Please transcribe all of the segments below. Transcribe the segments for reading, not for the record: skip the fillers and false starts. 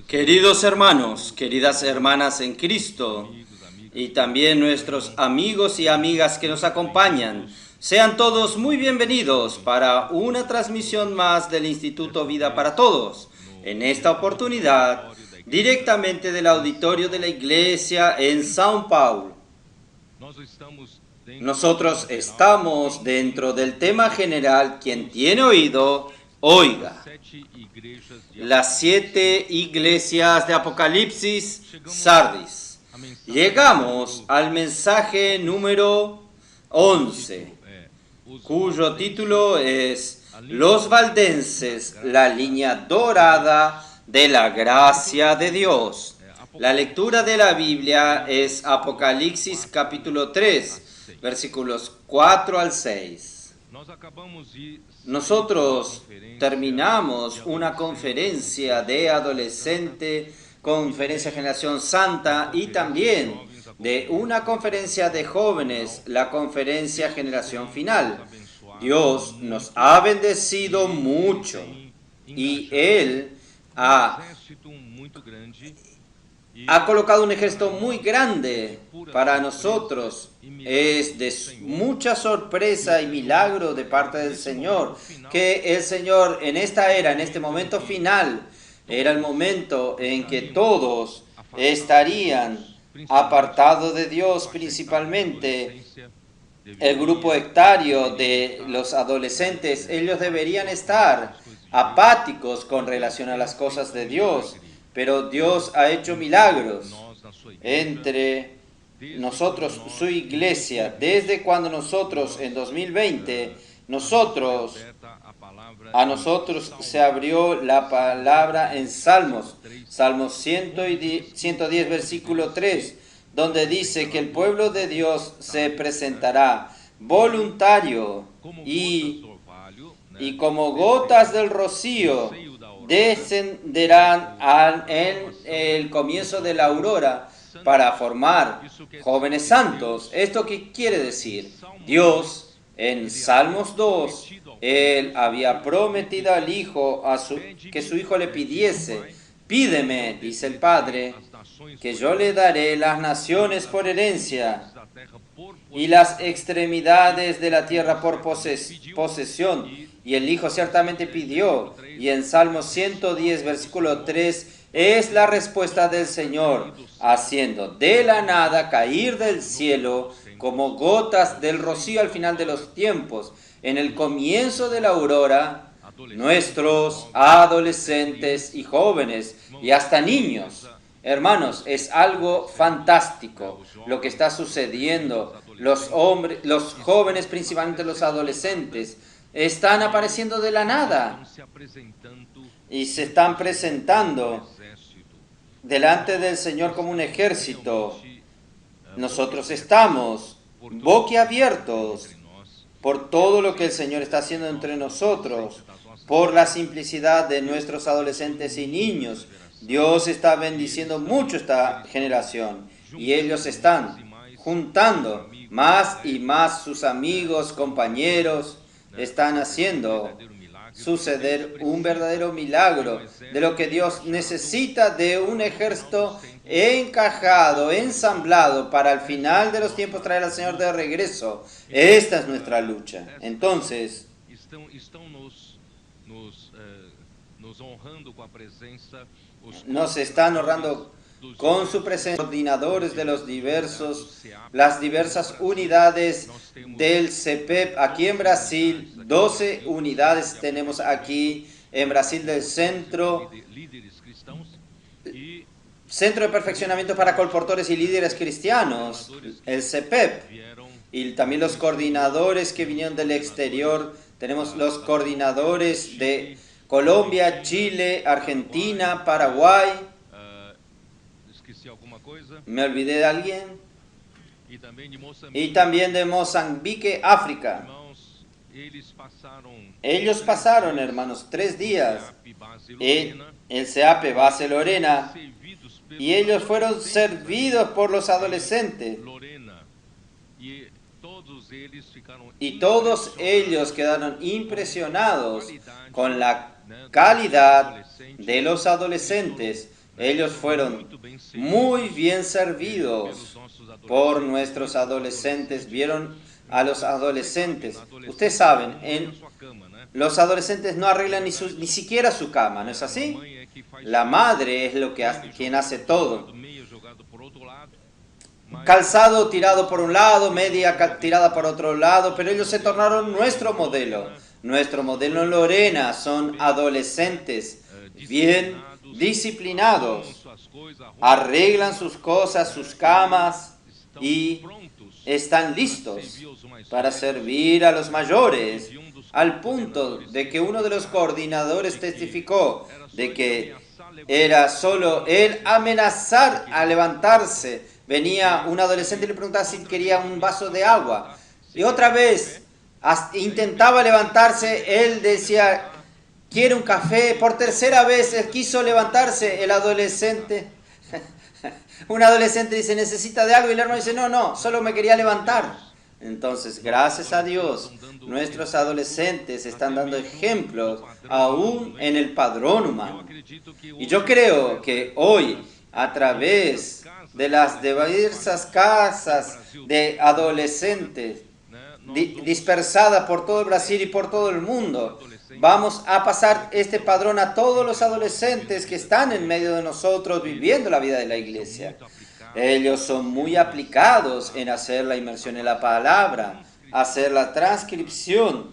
Queridos hermanos, queridas hermanas en Cristo, y también nuestros amigos y amigas que nos acompañan, sean todos muy bienvenidos para una transmisión más del Instituto Vida para Todos. En esta oportunidad, directamente del auditorio de la Iglesia en São Paulo. Nosotros estamos dentro del tema general, quien tiene oído, oiga. Las 7 iglesias de Apocalipsis, Sardis. Llegamos al mensaje número 11, cuyo título es Los Valdenses, la línea dorada de la gracia de Dios. La lectura de la Biblia es Apocalipsis capítulo 3, versículos 4 al 6. Nosotros terminamos una conferencia de adolescente, conferencia Generación Santa, y también de una conferencia de jóvenes, la conferencia Generación Final. Dios nos ha bendecido mucho y Él ha colocado un ejército muy grande para nosotros. Es de mucha sorpresa y milagro de parte del Señor que el Señor en esta era, en este momento final, era el momento en que todos estarían apartados de Dios, principalmente el grupo hectario de los adolescentes. Ellos deberían estar apáticos con relación a las cosas de Dios, pero Dios ha hecho milagros entre nosotros, su iglesia, desde cuando nosotros en 2020, a nosotros se abrió la palabra en Salmos 110, versículo 3, donde dice que el pueblo de Dios se presentará voluntario y como gotas del rocío descenderán en el comienzo de la aurora para formar jóvenes santos. ¿Esto qué quiere decir? Dios, en Salmos 2, Él había prometido al Hijo que su Hijo le pidiese: pídeme, dice el Padre, que yo le daré las naciones por herencia y las extremidades de la tierra por posesión. Y el Hijo ciertamente pidió, y en Salmo 110, versículo 3, es la respuesta del Señor, haciendo de la nada caer del cielo como gotas del rocío al final de los tiempos, en el comienzo de la aurora, nuestros adolescentes y jóvenes, y hasta niños. Hermanos, es algo fantástico lo que está sucediendo. Los jóvenes, principalmente los adolescentes, están apareciendo de la nada y se están presentando delante del Señor como un ejército. Nosotros estamos boquiabiertos por todo lo que el Señor está haciendo entre nosotros, por la simplicidad de nuestros adolescentes y niños. Dios está bendiciendo mucho esta generación y ellos están juntando más y más sus amigos, compañeros, están haciendo suceder un verdadero milagro de lo que Dios necesita, de un ejército encajado, ensamblado para al final de los tiempos traer al Señor de regreso. Esta es nuestra lucha. Entonces, nos están honrando con su presencia coordinadores de las diversas unidades del CEPEP aquí en Brasil. 12 unidades tenemos aquí en Brasil del Centro de Perfeccionamiento para Colportores y Líderes Cristianos, el CEPEP, y también los coordinadores que vinieron del exterior. Tenemos los coordinadores de Colombia, Chile, Argentina, Paraguay. ¿Me olvidé de alguien? Y también de Mozambique, África. Ellos pasaron, hermanos, 3 días en el CEAPE Base Lorena, y ellos fueron servidos por los adolescentes. Y todos ellos quedaron impresionados con la calidad de los adolescentes, Ellos fueron muy bien servidos por nuestros adolescentes. Vieron a los adolescentes. Ustedes saben, los adolescentes no arreglan ni siquiera su cama, ¿no es así? La madre es quien hace todo. Calzado tirado por un lado, media tirada por otro lado, pero ellos se tornaron nuestro modelo. Nuestro modelo en Lorena son adolescentes bien disciplinados, arreglan sus cosas, sus camas y están listos para servir a los mayores, al punto de que uno de los coordinadores testificó de que era solo el amenazar a levantarse. Venía un adolescente y le preguntaba si quería un vaso de agua. Y otra vez intentaba levantarse, él decía, quiere un café. Por tercera vez él quiso levantarse, el adolescente. Un adolescente dice, necesita de algo, y el hermano dice, no, solo me quería levantar. Entonces, gracias a Dios, nuestros adolescentes están dando ejemplos aún en el padrón humano. Y yo creo que hoy, a través de las diversas casas de adolescentes dispersadas por todo el Brasil y por todo el mundo, vamos a pasar este padrón a todos los adolescentes que están en medio de nosotros viviendo la vida de la iglesia. Ellos son muy aplicados en hacer la inmersión en la palabra, hacer la transcripción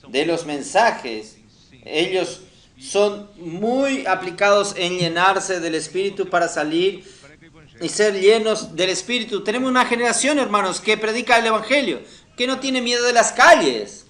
de los mensajes. Ellos son muy aplicados en llenarse del Espíritu para salir y ser llenos del Espíritu. Tenemos una generación, hermanos, que predica el Evangelio, que no tiene miedo de las calles.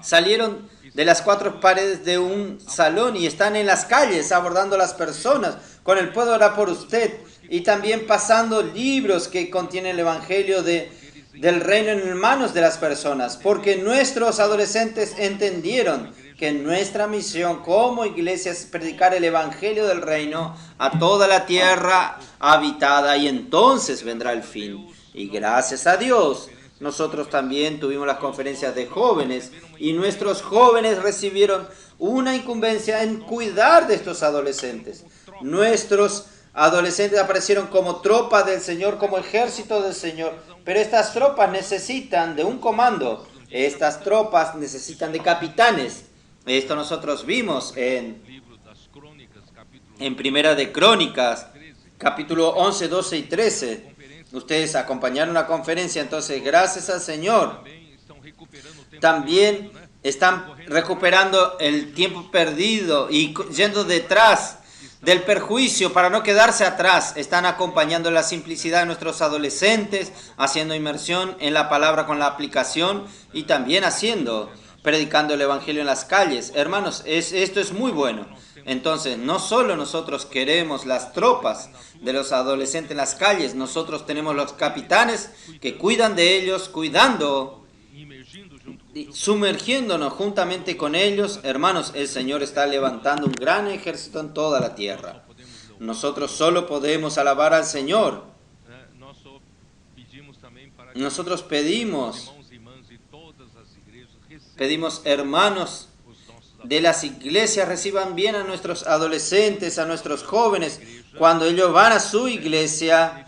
Salieron de las cuatro paredes de un salón y están en las calles abordando a las personas con el puedo orar por usted, y también pasando libros que contienen el Evangelio del reino en manos de las personas, porque nuestros adolescentes entendieron que nuestra misión como iglesia es predicar el Evangelio del reino a toda la tierra habitada, y entonces vendrá el fin. Y gracias a Dios, nosotros también tuvimos las conferencias de jóvenes, y nuestros jóvenes recibieron una incumbencia en cuidar de estos adolescentes. Nuestros adolescentes aparecieron como tropas del Señor, como ejército del Señor, pero estas tropas necesitan de un comando. Estas tropas necesitan de capitanes. Esto nosotros vimos en Primera de Crónicas, capítulo 11, 12 y 13. Ustedes acompañaron la conferencia, entonces gracias al Señor. También están recuperando el tiempo perdido y yendo detrás del perjuicio para no quedarse atrás. Están acompañando la simplicidad de nuestros adolescentes, haciendo inmersión en la palabra con la aplicación, y también predicando el Evangelio en las calles. Hermanos, esto es muy bueno. Entonces, no solo nosotros queremos las tropas de los adolescentes en las calles, nosotros tenemos los capitanes que cuidan de ellos, sumergiéndonos juntamente con ellos. Hermanos, el Señor está levantando un gran ejército en toda la tierra. Nosotros solo podemos alabar al Señor. Nosotros pedimos, hermanos de las iglesias, reciban bien a nuestros adolescentes, a nuestros jóvenes. Cuando ellos van a su iglesia,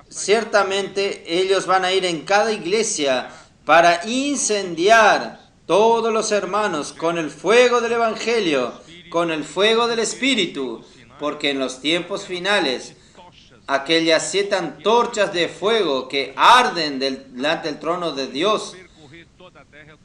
ciertamente ellos van a ir en cada iglesia para incendiar todos los hermanos con el fuego del Evangelio, con el fuego del Espíritu, porque en los tiempos finales, aquellas 7 antorchas de fuego que arden delante del trono de Dios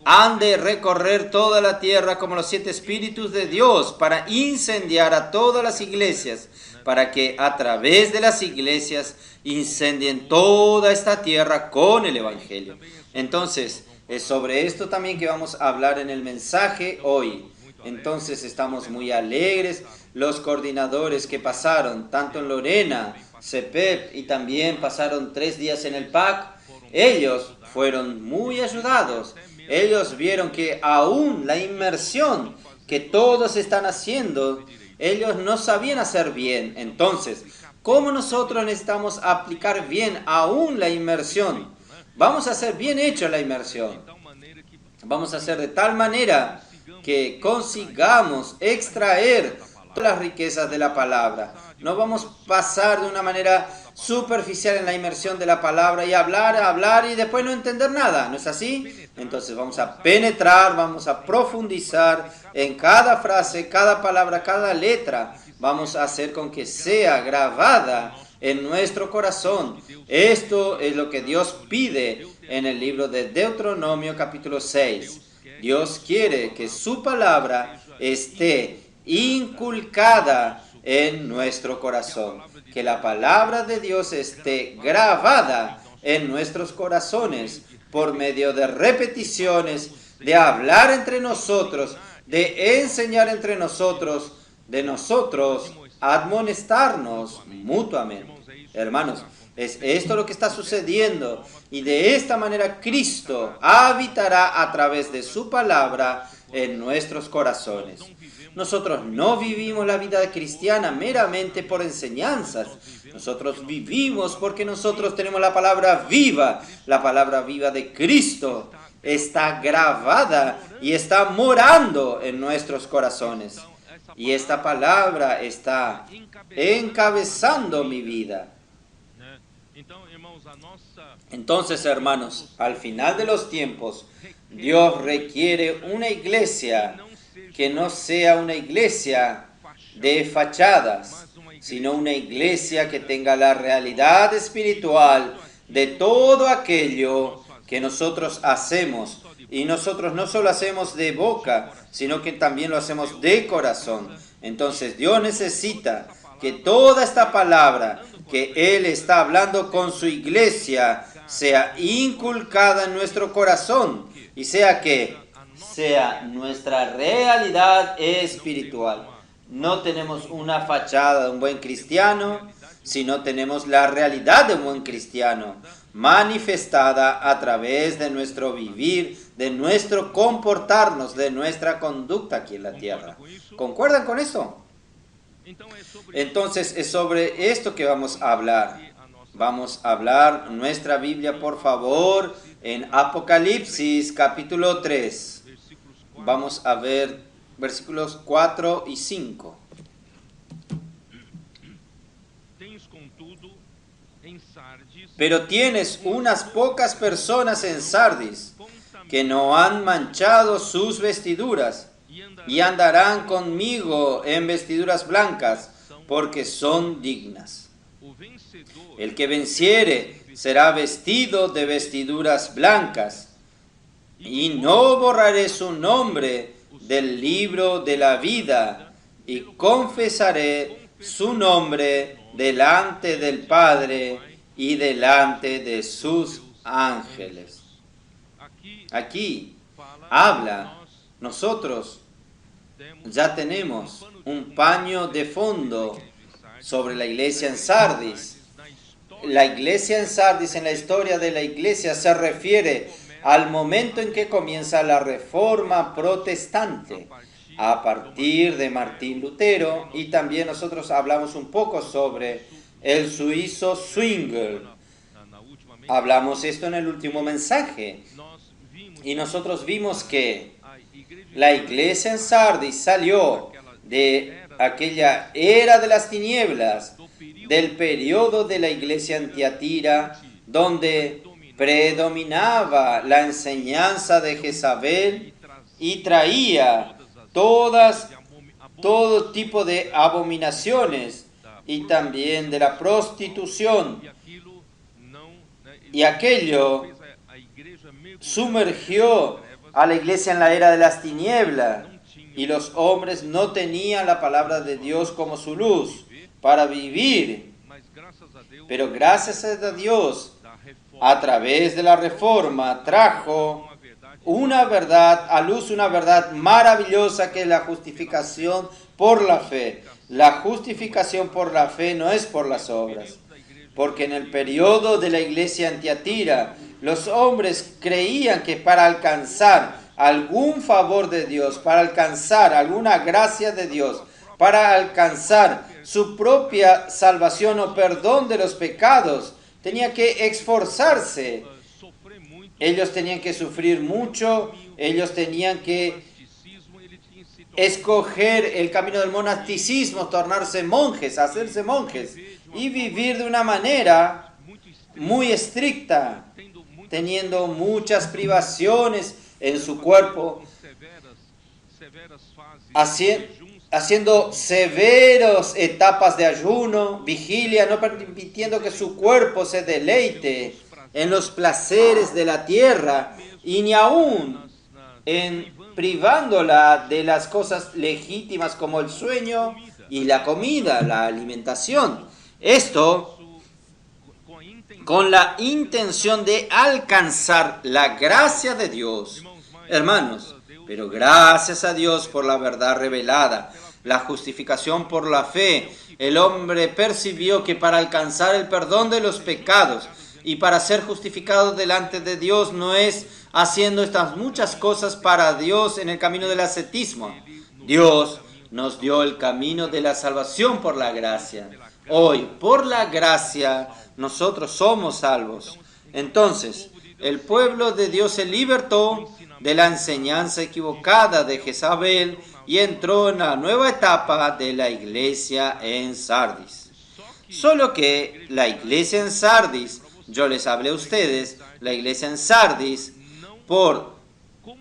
han de recorrer toda la tierra como los 7 espíritus de Dios para incendiar a todas las iglesias, para que a través de las iglesias incendien toda esta tierra con el Evangelio. Entonces, es sobre esto también que vamos a hablar en el mensaje hoy. Entonces, estamos muy alegres. Los coordinadores que pasaron, tanto en Lorena, CEPEP, y también pasaron 3 días en el PAC, ellos fueron muy ayudados. Ellos vieron que aún la inmersión que todos están haciendo, ellos no sabían hacer bien. Entonces, ¿cómo nosotros necesitamos aplicar bien aún la inmersión? Vamos a hacer bien hecho la inmersión. Vamos a hacer de tal manera que consigamos extraer todas las riquezas de la palabra. No vamos a pasar de una manera superficial en la inmersión de la palabra y hablar y después no entender nada, ¿no es así? Entonces vamos a penetrar, vamos a profundizar en cada frase, cada palabra, cada letra. Vamos a hacer con que sea grabada en nuestro corazón. Esto es lo que Dios pide en el libro de Deuteronomio capítulo 6. Dios quiere que su palabra esté inculcada en nuestro corazón, que la palabra de Dios esté grabada en nuestros corazones por medio de repeticiones, de hablar entre nosotros, de enseñar entre nosotros, de nosotros admonestarnos mutuamente. Hermanos, es esto lo que está sucediendo y de esta manera Cristo habitará a través de su palabra en nuestros corazones. Nosotros no vivimos la vida cristiana meramente por enseñanzas. Nosotros vivimos porque nosotros tenemos la palabra viva de Cristo. Está grabada y está morando en nuestros corazones. Y esta palabra está encabezando mi vida. Entonces, hermanos, al final de los tiempos, Dios requiere una iglesia que no sea una iglesia de fachadas, sino una iglesia que tenga la realidad espiritual de todo aquello que nosotros hacemos. Y nosotros no solo hacemos de boca, sino que también lo hacemos de corazón. Entonces Dios necesita que toda esta palabra que Él está hablando con su iglesia sea inculcada en nuestro corazón y sea nuestra realidad espiritual. No tenemos una fachada de un buen cristiano, sino tenemos la realidad de un buen cristiano manifestada a través de nuestro vivir, de nuestro comportarnos, de nuestra conducta aquí en la tierra. ¿Concuerdan con eso? Entonces es sobre esto que vamos a hablar. Vamos a hablar nuestra Biblia, por favor, en Apocalipsis capítulo 3. Vamos a ver versículos 4 y 5. Pero tienes unas pocas personas en Sardis que no han manchado sus vestiduras y andarán conmigo en vestiduras blancas, porque son dignas. El que venciere será vestido de vestiduras blancas, y no borraré su nombre del libro de la vida, y confesaré su nombre delante del Padre y delante de sus ángeles. Aquí habla, nosotros ya tenemos un paño de fondo sobre la iglesia en Sardis. La iglesia en Sardis, en la historia de la iglesia, se refiere al momento en que comienza la reforma protestante, a partir de Martín Lutero, y también nosotros hablamos un poco sobre el suizo Zwingli. Hablamos esto en el último mensaje, y nosotros vimos que la iglesia en Sardis salió de aquella era de las tinieblas, del periodo de la iglesia en Tiatira, donde predominaba la enseñanza de Jezabel y traía todo tipo de abominaciones y también de la prostitución. Y aquello sumergió a la iglesia en la era de las tinieblas, y los hombres no tenían la palabra de Dios como su luz para vivir. Pero gracias a Dios, a través de la reforma, trajo una verdad a luz, una verdad maravillosa, que es la justificación por la fe. La justificación por la fe no es por las obras, porque en el periodo de la iglesia en Tiatira, los hombres creían que para alcanzar algún favor de Dios, para alcanzar alguna gracia de Dios, para alcanzar su propia salvación o perdón de los pecados, tenía que esforzarse. Ellos tenían que sufrir mucho, ellos tenían que escoger el camino del monasticismo, tornarse monjes, hacerse monjes y vivir de una manera muy estricta, teniendo muchas privaciones en su cuerpo, haciendo severas etapas de ayuno, vigilia, no permitiendo que su cuerpo se deleite en los placeres de la tierra y ni aún privándola de las cosas legítimas como el sueño y la comida, la alimentación. Esto con la intención de alcanzar la gracia de Dios. Hermanos, pero gracias a Dios por la verdad revelada, la justificación por la fe, el hombre percibió que para alcanzar el perdón de los pecados y para ser justificado delante de Dios no es haciendo estas muchas cosas para Dios en el camino del ascetismo. Dios nos dio el camino de la salvación por la gracia. Hoy, por la gracia, nosotros somos salvos. Entonces, el pueblo de Dios se libertó de la enseñanza equivocada de Jezabel y entró en la nueva etapa de la iglesia en Sardis. Solo que la iglesia en Sardis, yo les hablé a ustedes, la iglesia en Sardis, por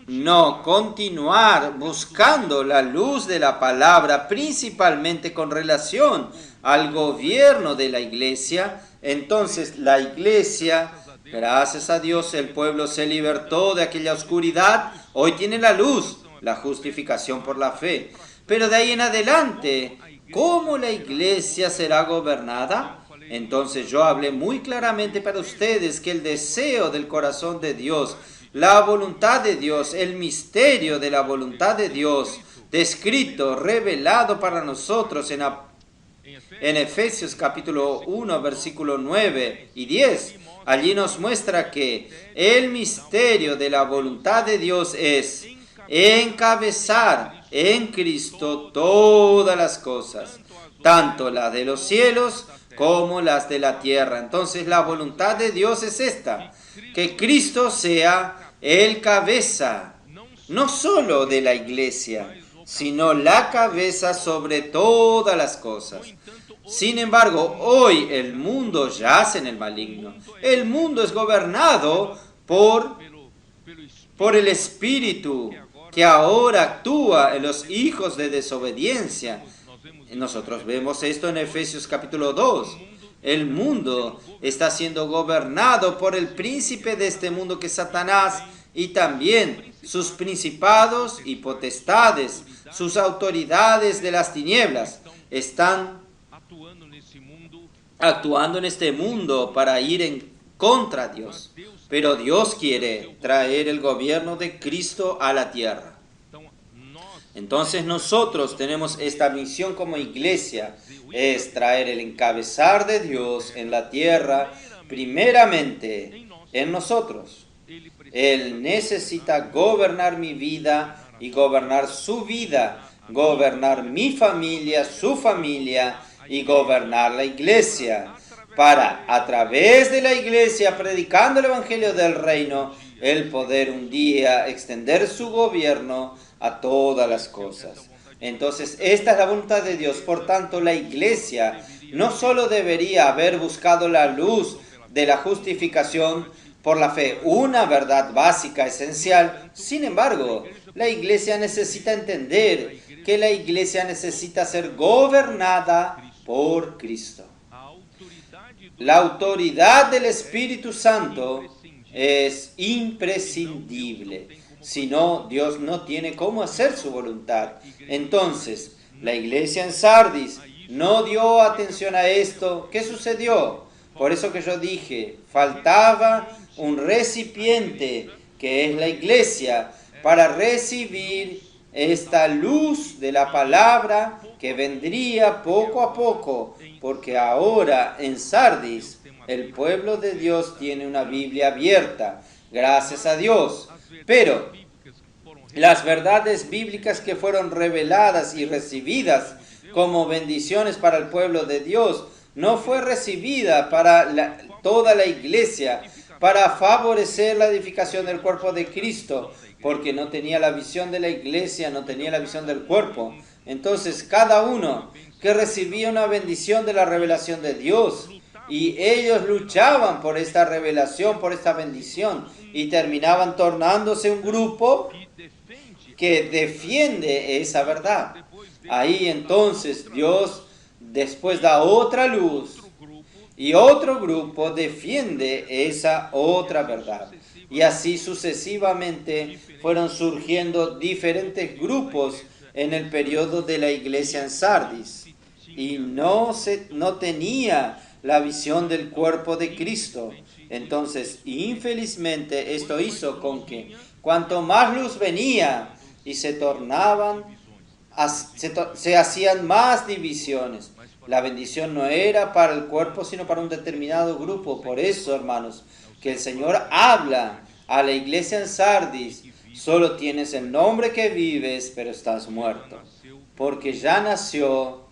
no continuar buscando la luz de la palabra, principalmente con relación al gobierno de la iglesia, entonces la iglesia, gracias a Dios, el pueblo se libertó de aquella oscuridad, hoy tiene la luz, la justificación por la fe. Pero de ahí en adelante, ¿cómo la iglesia será gobernada? Entonces yo hablé muy claramente para ustedes que el deseo del corazón de Dios, la voluntad de Dios, el misterio de la voluntad de Dios, descrito, revelado para nosotros en Efesios capítulo 1, versículo 9 y 10, allí nos muestra que el misterio de la voluntad de Dios es encabezar en Cristo todas las cosas, tanto las de los cielos como las de la tierra. Entonces la voluntad de Dios es esta, que Cristo sea el cabeza, no solo de la iglesia, sino la cabeza sobre todas las cosas. Sin embargo, hoy el mundo yace en el maligno. El mundo es gobernado por el Espíritu que ahora actúa en los hijos de desobediencia. Nosotros vemos esto en Efesios capítulo 2. El mundo está siendo gobernado por el príncipe de este mundo que es Satanás y también sus principados y potestades, sus autoridades de las tinieblas están actuando en este mundo para ir en contra de Dios. Pero Dios quiere traer el gobierno de Cristo a la tierra. Entonces nosotros tenemos esta misión como iglesia, es traer el encabezar de Dios en la tierra, primeramente en nosotros. Él necesita gobernar mi vida y gobernar su vida, gobernar mi familia, su familia y gobernar la iglesia, para a través de la iglesia, predicando el evangelio del reino, el poder un día extender su gobierno a todas las cosas. Entonces, esta es la voluntad de Dios. Por tanto, la iglesia no solo debería haber buscado la luz de la justificación por la fe, una verdad básica, esencial. Sin embargo, la iglesia necesita entender que la iglesia necesita ser gobernada por Cristo. La autoridad del Espíritu Santo es imprescindible. Si no, Dios no tiene cómo hacer su voluntad. Entonces, la iglesia en Sardis no dio atención a esto. ¿Qué sucedió? Por eso que yo dije, faltaba un recipiente, que es la iglesia, para recibir esta luz de la palabra que vendría poco a poco, porque ahora en Sardis el pueblo de Dios tiene una Biblia abierta, gracias a Dios. Pero las verdades bíblicas que fueron reveladas y recibidas como bendiciones para el pueblo de Dios no fue recibida para toda la iglesia, para favorecer la edificación del cuerpo de Cristo, porque no tenía la visión de la iglesia, no tenía la visión del cuerpo. Entonces cada uno que recibía una bendición de la revelación de Dios, y ellos luchaban por esta revelación, por esta bendición, y terminaban tornándose un grupo que defiende esa verdad. Ahí entonces Dios después da otra luz y otro grupo defiende esa otra verdad. Y así sucesivamente fueron surgiendo diferentes grupos en el periodo de la iglesia en Sardis. Y no tenía la visión del cuerpo de Cristo. Entonces, infelizmente, esto hizo con que cuanto más luz venía y se hacían más divisiones. La bendición no era para el cuerpo, sino para un determinado grupo. Por eso, hermanos, que el Señor habla a la iglesia en Sardis: solo tienes el nombre que vives, pero estás muerto. Porque ya nació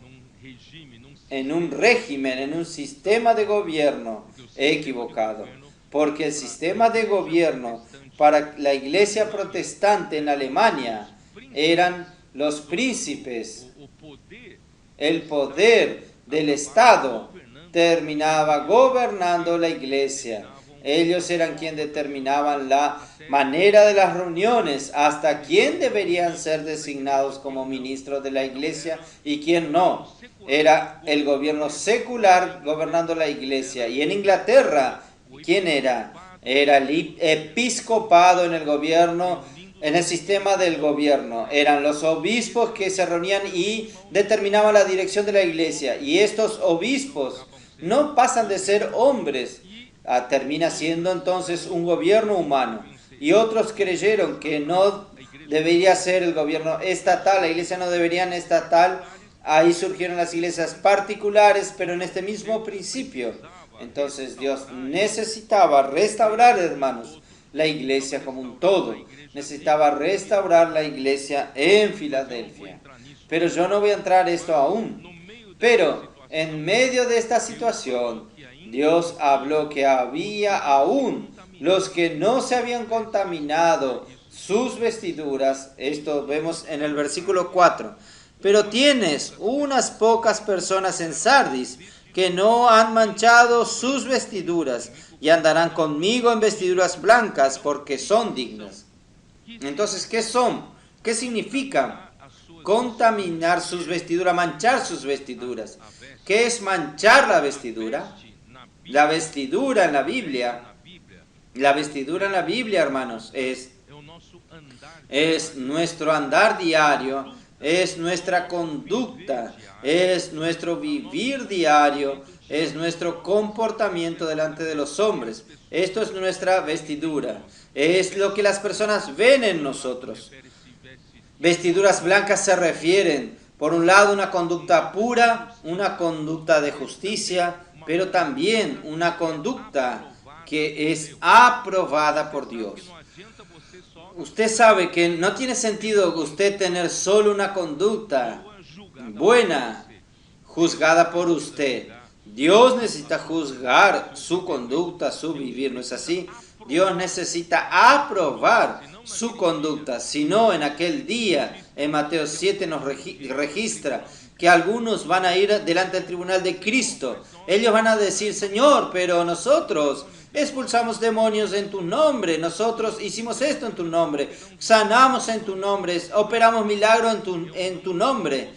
en un régimen, en un sistema de gobierno equivocado. Porque el sistema de gobierno para la iglesia protestante en Alemania eran los príncipes. El poder del Estado terminaba gobernando la iglesia. Ellos eran quienes determinaban la manera de las reuniones, hasta quién deberían ser designados como ministros de la iglesia y quién no. Era el gobierno secular gobernando la iglesia. Y en Inglaterra, ¿quién era? Era el episcopado en el gobierno, en el sistema del gobierno. Eran los obispos que se reunían y determinaban la dirección de la iglesia. Y estos obispos no pasan de ser hombres. Termina siendo entonces un gobierno humano. Y otros creyeron que no debería ser el gobierno estatal, la iglesia no debería ser estatal. Ahí surgieron las iglesias particulares, pero en este mismo principio. Entonces Dios necesitaba restaurar, hermanos, la iglesia como un todo. Necesitaba restaurar la iglesia en Filadelfia. Pero yo no voy a entrar en esto aún. Pero en medio de esta situación, Dios habló que había aún los que no se habían contaminado sus vestiduras. Esto vemos en el versículo 4. Pero tienes unas pocas personas en Sardis que no han manchado sus vestiduras y andarán conmigo en vestiduras blancas porque son dignas. Entonces, ¿qué son? ¿Qué significa contaminar sus vestiduras, manchar sus vestiduras? ¿Qué es manchar la vestidura? La vestidura en la Biblia, hermanos, es nuestro andar diario, es nuestra conducta, es nuestro vivir diario, es nuestro comportamiento delante de los hombres. Esto es nuestra vestidura, es lo que las personas ven en nosotros. Vestiduras blancas se refieren, por un lado, una conducta pura, una conducta de justicia, pero también una conducta que es aprobada por Dios. Usted sabe que no tiene sentido usted tener solo una conducta buena, juzgada por usted. Dios necesita juzgar su conducta, su vivir, ¿no es así? Dios necesita aprobar su conducta. Si no, en aquel día, en Mateo 7 nos registra que algunos van a ir delante del tribunal de Cristo. Ellos van a decir: Señor, pero nosotros expulsamos demonios en tu nombre, nosotros hicimos esto en tu nombre, sanamos en tu nombre, operamos milagros en tu nombre.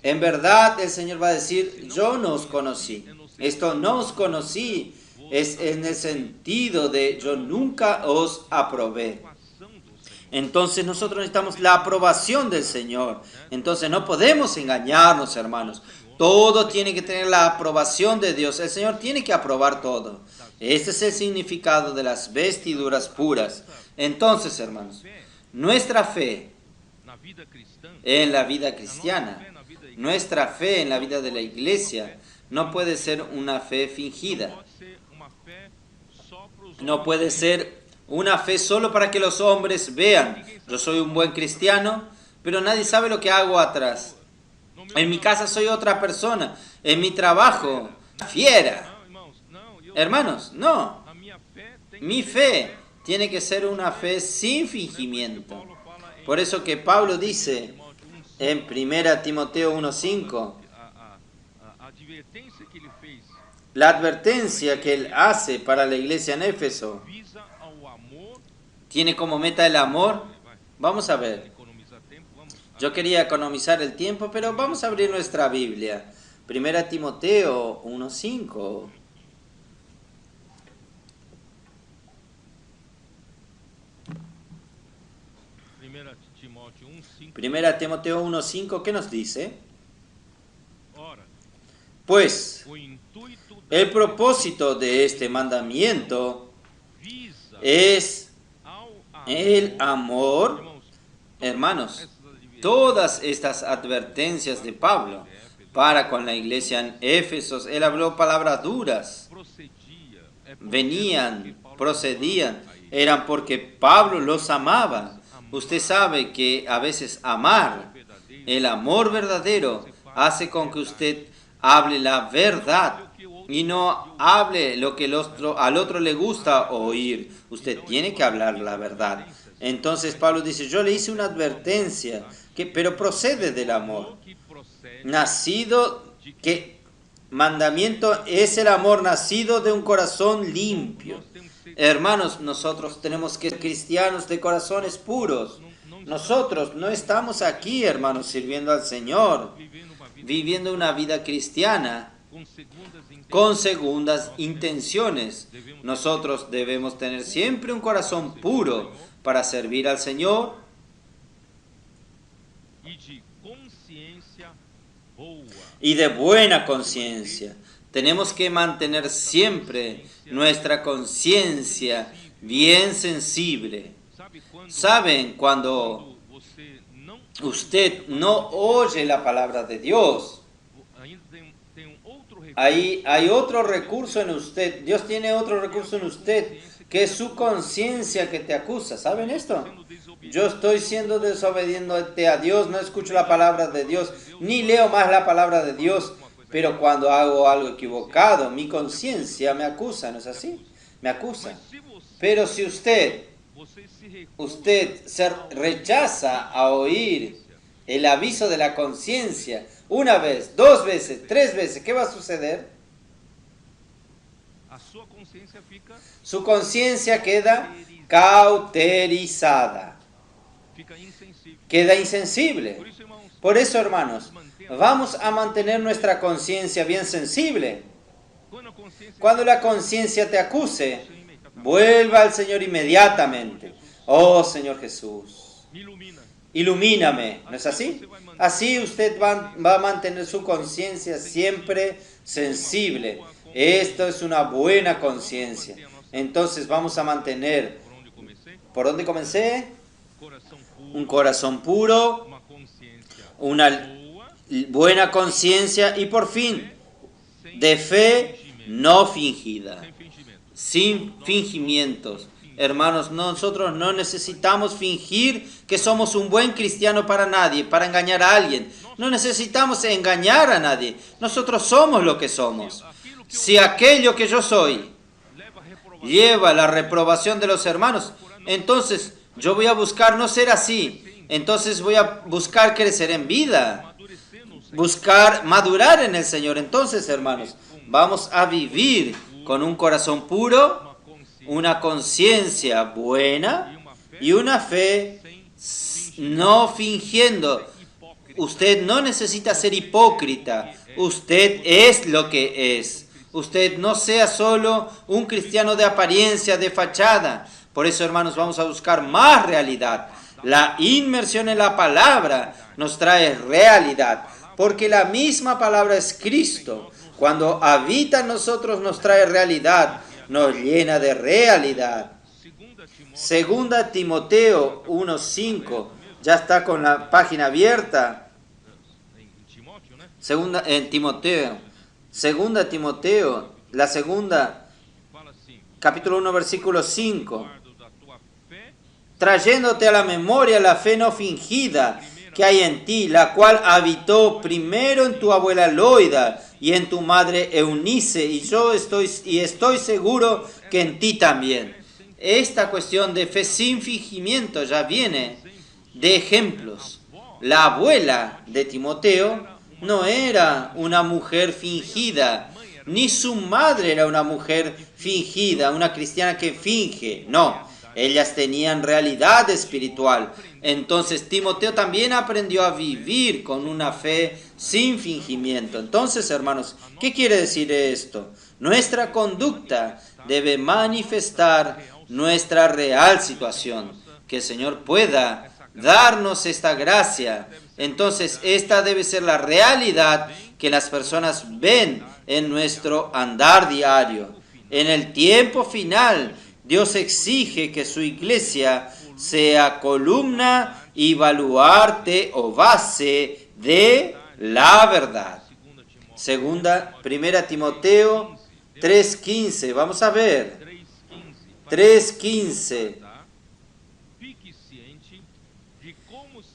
En verdad, el Señor va a decir: yo no os conocí. Esto no os conocí es en el sentido de yo nunca os aprobé. Entonces nosotros necesitamos la aprobación del Señor. Entonces no podemos engañarnos, hermanos. Todo tiene que tener la aprobación de Dios. El Señor tiene que aprobar todo. Este es el significado de las vestiduras puras. Entonces, hermanos, nuestra fe en la vida cristiana, nuestra fe en la vida de la iglesia, no puede ser una fe fingida. No puede ser una fe solo para que los hombres vean: yo soy un buen cristiano, pero nadie sabe lo que hago atrás. En mi casa soy otra persona. En mi trabajo, fiera. Hermanos, no. Mi fe tiene que ser una fe sin fingimiento. Por eso que Pablo dice en 1 Timoteo 1:5, la advertencia que él hace para la iglesia en Éfeso tiene como meta el amor. Vamos a ver. Yo quería economizar el tiempo, pero vamos a abrir nuestra Biblia. 1 Timoteo 1:5. Primera Timoteo 1:5, ¿qué nos dice? Pues el propósito de este mandamiento es el amor. Hermanos, todas estas advertencias de Pablo para con la iglesia en Éfeso, él habló palabras duras, venían, procedían, eran porque Pablo los amaba. Usted sabe que a veces amar, el amor verdadero, hace con que usted hable la verdad y no hable lo que al otro le gusta oír. Usted tiene que hablar la verdad. Entonces Pablo dice, yo le hice una advertencia, pero procede del amor. Mandamiento es el amor nacido de un corazón limpio. Hermanos, nosotros tenemos que ser cristianos de corazones puros. Nosotros no estamos aquí, hermanos, sirviendo al Señor, viviendo una vida cristiana con segundas intenciones. Nosotros debemos tener siempre un corazón puro para servir al Señor y de buena conciencia. Tenemos que mantener siempre nuestra conciencia bien sensible. ¿Saben? Cuando usted no oye la palabra de Dios, hay otro recurso en usted. Dios tiene otro recurso en usted, que es su conciencia que te acusa. ¿Saben esto? Yo estoy siendo desobediente a Dios, no escucho la palabra de Dios, ni leo más la palabra de Dios. Pero cuando hago algo equivocado, mi conciencia me acusa, ¿no es así? Me acusa. Pero si usted se rechaza a oír el aviso de la conciencia, una vez, dos veces, tres veces, ¿qué va a suceder? Su conciencia queda cauterizada, queda insensible. Por eso, hermanos, vamos a mantener nuestra conciencia bien sensible. Cuando la conciencia te acuse, vuelva al Señor inmediatamente. Oh Señor Jesús, ilumíname, ¿no es así? Así usted va a mantener su conciencia siempre sensible. Esto es una buena conciencia. Entonces vamos a mantener, ¿por dónde comencé? Un corazón puro, una buena conciencia y por fin, de fe no fingida, sin fingimientos. Hermanos, nosotros no necesitamos fingir que somos un buen cristiano para nadie, para engañar a alguien. No necesitamos engañar a nadie. Nosotros somos lo que somos. Si aquello que yo soy lleva la reprobación de los hermanos, entonces yo voy a buscar no ser así. Entonces voy a buscar crecer en vida, buscar madurar en el Señor. Entonces, hermanos, vamos a vivir con un corazón puro, una conciencia buena y una fe no fingiendo. Usted no necesita ser hipócrita. Usted es lo que es. Usted no sea solo un cristiano de apariencia, de fachada. Por eso, hermanos, vamos a buscar más realidad. La inmersión en la palabra nos trae realidad, porque la misma palabra es Cristo. Cuando habita en nosotros nos trae realidad, nos llena de realidad. Segunda Timoteo 1:5, ya está con la página abierta. Segunda Timoteo, la segunda, capítulo 1, versículo 5. Trayéndote a la memoria la fe no fingida que hay en ti, la cual habitó primero en tu abuela Loida y en tu madre Eunice, y estoy seguro que en ti también. esta cuestión de fe sin fingimiento ya viene de ejemplos. La abuela de Timoteo no era una mujer fingida, ni su madre era una mujer fingida, una cristiana que finge. No, ellas tenían realidad espiritual. Entonces Timoteo también aprendió a vivir con una fe sin fingimiento. Entonces, hermanos, ¿qué quiere decir esto? Nuestra conducta debe manifestar nuestra real situación. Que el Señor pueda darnos esta gracia. Entonces, esta debe ser la realidad que las personas ven en nuestro andar diario. En el tiempo final, Dios exige que su iglesia sea columna y baluarte o base de la verdad. Primera Timoteo 3:15. Vamos a ver. 3:15.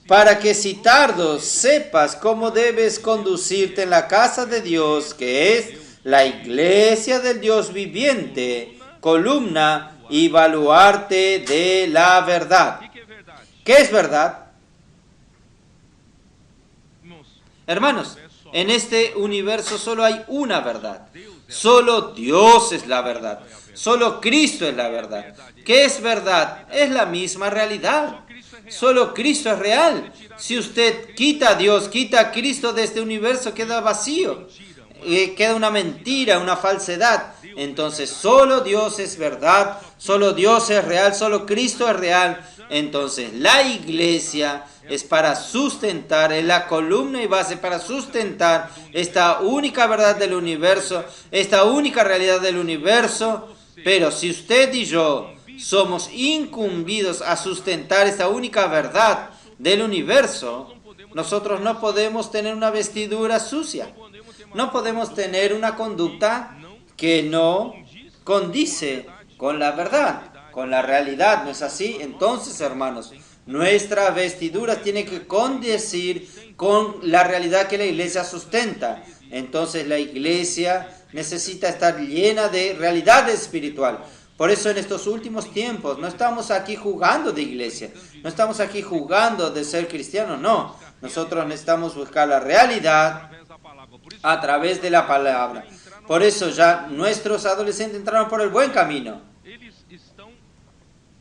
Para que si tardo sepas cómo debes conducirte en la casa de Dios, que es la iglesia del Dios viviente, columna y baluarte de la verdad. ¿Qué es verdad? Hermanos, en este universo solo hay una verdad. Solo Dios es la verdad. Solo Cristo es la verdad. ¿Qué es verdad? Es la misma realidad. Solo Cristo es real. Si usted quita a Dios, quita a Cristo de este universo, queda vacío. Queda una mentira, una falsedad. Entonces solo Dios es verdad, solo Dios es real, solo Cristo es real. Entonces la iglesia es para sustentar, es la columna y base para sustentar esta única verdad del universo, esta única realidad del universo. Pero si usted y yo somos incumbidos a sustentar esta única verdad del universo, nosotros no podemos tener una vestidura sucia, no podemos tener una conducta que no condice con la verdad, con la realidad, ¿no es así? Entonces, hermanos, nuestra vestidura tiene que condecir con la realidad que la iglesia sustenta. Entonces la iglesia necesita estar llena de realidad espiritual. Por eso en estos últimos tiempos no estamos aquí jugando de iglesia, no estamos aquí jugando de ser cristianos, no. Nosotros necesitamos buscar la realidad a través de la palabra. Por eso ya nuestros adolescentes entraron por el buen camino.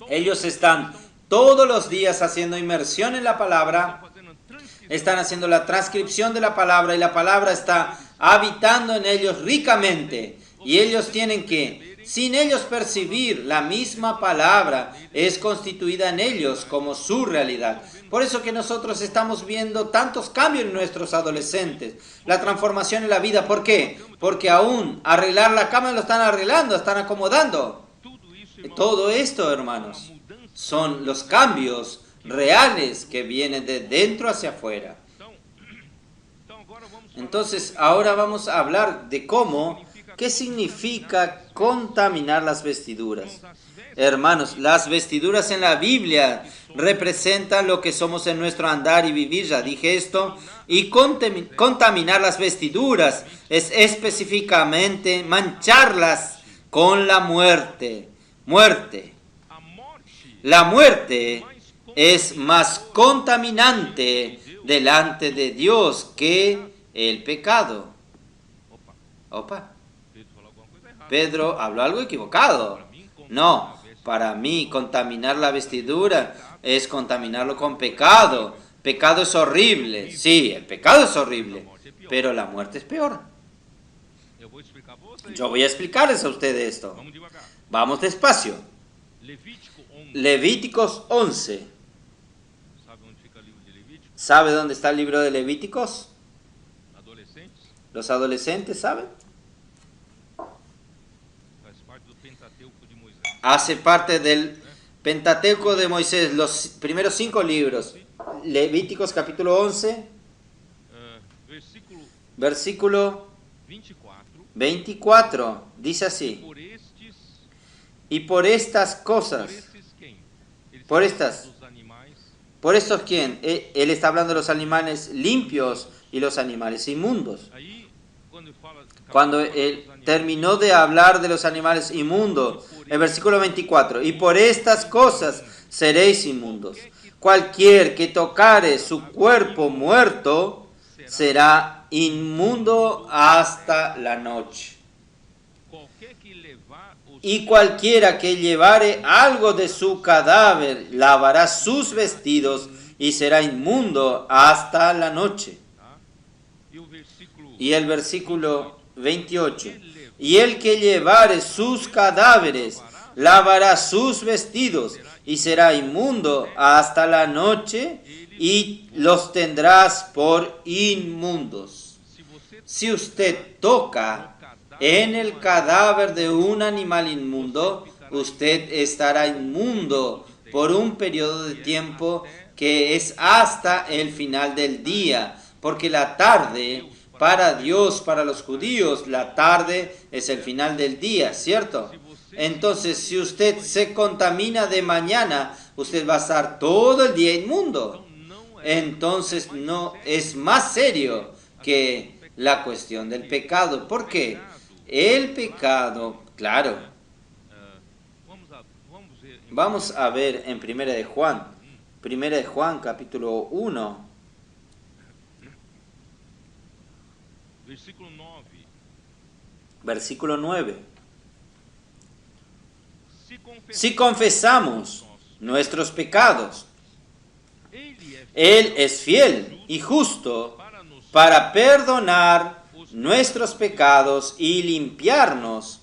Ellos están todos los días haciendo inmersión en la palabra, están haciendo la transcripción de la palabra y la palabra está habitando en ellos ricamente. Y ellos tienen que, sin ellos percibir, la misma palabra es constituida en ellos como su realidad. Por eso que nosotros estamos viendo tantos cambios en nuestros adolescentes, la transformación en la vida. ¿Por qué? Porque aún arreglar la cama lo están arreglando, están acomodando. Todo esto, hermanos, son los cambios reales que vienen de dentro hacia afuera. Entonces, ahora vamos a hablar de qué significa contaminar las vestiduras. Hermanos, las vestiduras en la Biblia representan lo que somos en nuestro andar y vivir, ya dije esto, y contaminar las vestiduras es específicamente mancharlas con la muerte. La muerte es más contaminante delante de Dios que el pecado. Pedro habló algo equivocado. No, para mí contaminar la vestidura es contaminarlo con pecado. Pecado es horrible. Sí, el pecado es horrible, pero la muerte es peor. Yo voy a explicarles a ustedes esto. Vamos despacio. Levíticos 11. ¿Sabe dónde está el libro de Levíticos? ¿Los adolescentes saben? Hace parte del Pentateuco de Moisés, los primeros 5 libros. Levíticos capítulo 11, versículo 24, dice así: y por estas cosas, ¿por estos quién? Él está hablando de los animales limpios y los animales inmundos. cuando él terminó de hablar de los animales inmundos, el versículo 24, y por estas cosas seréis inmundos. Cualquier que tocare su cuerpo muerto será inmundo hasta la noche. Y cualquiera que llevare algo de su cadáver lavará sus vestidos y será inmundo hasta la noche. Y el versículo 28. Y el que llevare sus cadáveres lavará sus vestidos y será inmundo hasta la noche, y los tendrás por inmundos. Si usted toca en el cadáver de un animal inmundo, usted estará inmundo por un periodo de tiempo que es hasta el final del día, porque la tarde, para Dios, para los judíos, la tarde es el final del día, ¿cierto? Entonces, si usted se contamina de mañana, usted va a estar todo el día inmundo. Entonces, no es más serio que la cuestión del pecado. ¿Por qué? El pecado, claro. Vamos a ver en Primera de Juan capítulo 1. Versículo 9. Si confesamos nuestros pecados, Él es fiel y justo para perdonar nuestros pecados y limpiarnos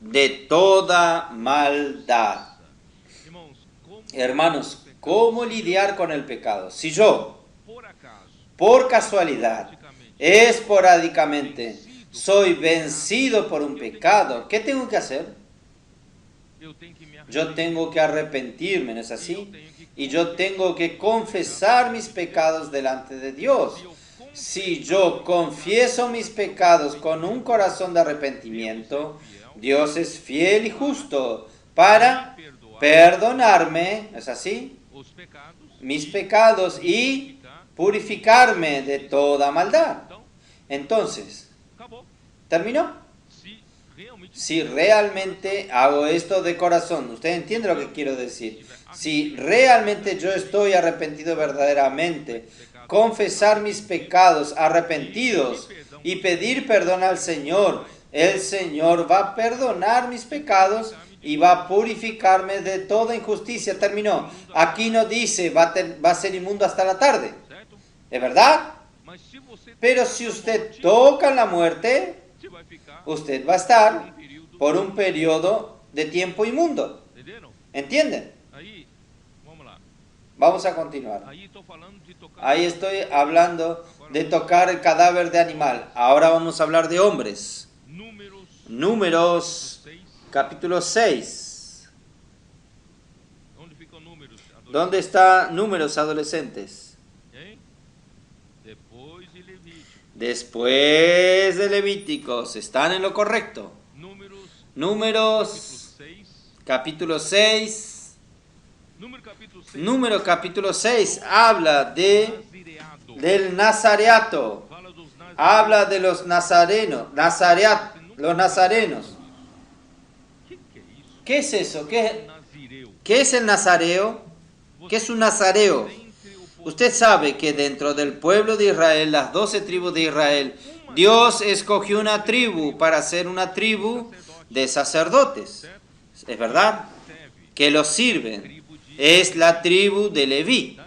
de toda maldad. Hermanos, ¿cómo lidiar con el pecado? Si yo, por casualidad, esporádicamente, soy vencido por un pecado, ¿qué tengo que hacer? Yo tengo que arrepentirme, ¿no es así? Y yo tengo que confesar mis pecados delante de Dios. Si yo confieso mis pecados con un corazón de arrepentimiento, Dios es fiel y justo para perdonarme, ¿no es así? Mis pecados y purificarme de toda maldad. Entonces, ¿terminó? Si realmente hago esto de corazón, ¿usted entiende lo que quiero decir? Si realmente yo estoy arrepentido verdaderamente, confesar mis pecados arrepentidos y pedir perdón al Señor, el Señor va a perdonar mis pecados y va a purificarme de toda injusticia. Terminó. Aquí no dice va a ser inmundo hasta la tarde. ¿Es verdad? Pero si usted toca la muerte, usted va a estar por un periodo de tiempo inmundo. ¿Entienden? Vamos a continuar. Ahí estoy hablando de tocar el cadáver de animal. Ahora vamos a hablar de hombres. Números, capítulo 6. ¿Dónde está Números, adolescentes? Después de Levíticos. ¿Están en lo correcto? Números, capítulo 6. Número capítulo 6 habla del nazareato. Habla de los nazarenos. Los nazarenos. ¿Qué es eso? ¿Qué es el nazareo? ¿Qué es un nazareo? Usted sabe que dentro del pueblo de Israel, las 12 tribus de Israel, Dios escogió una tribu para ser una tribu de sacerdotes. ¿Es verdad? Que los sirven. Es la tribu de Leví.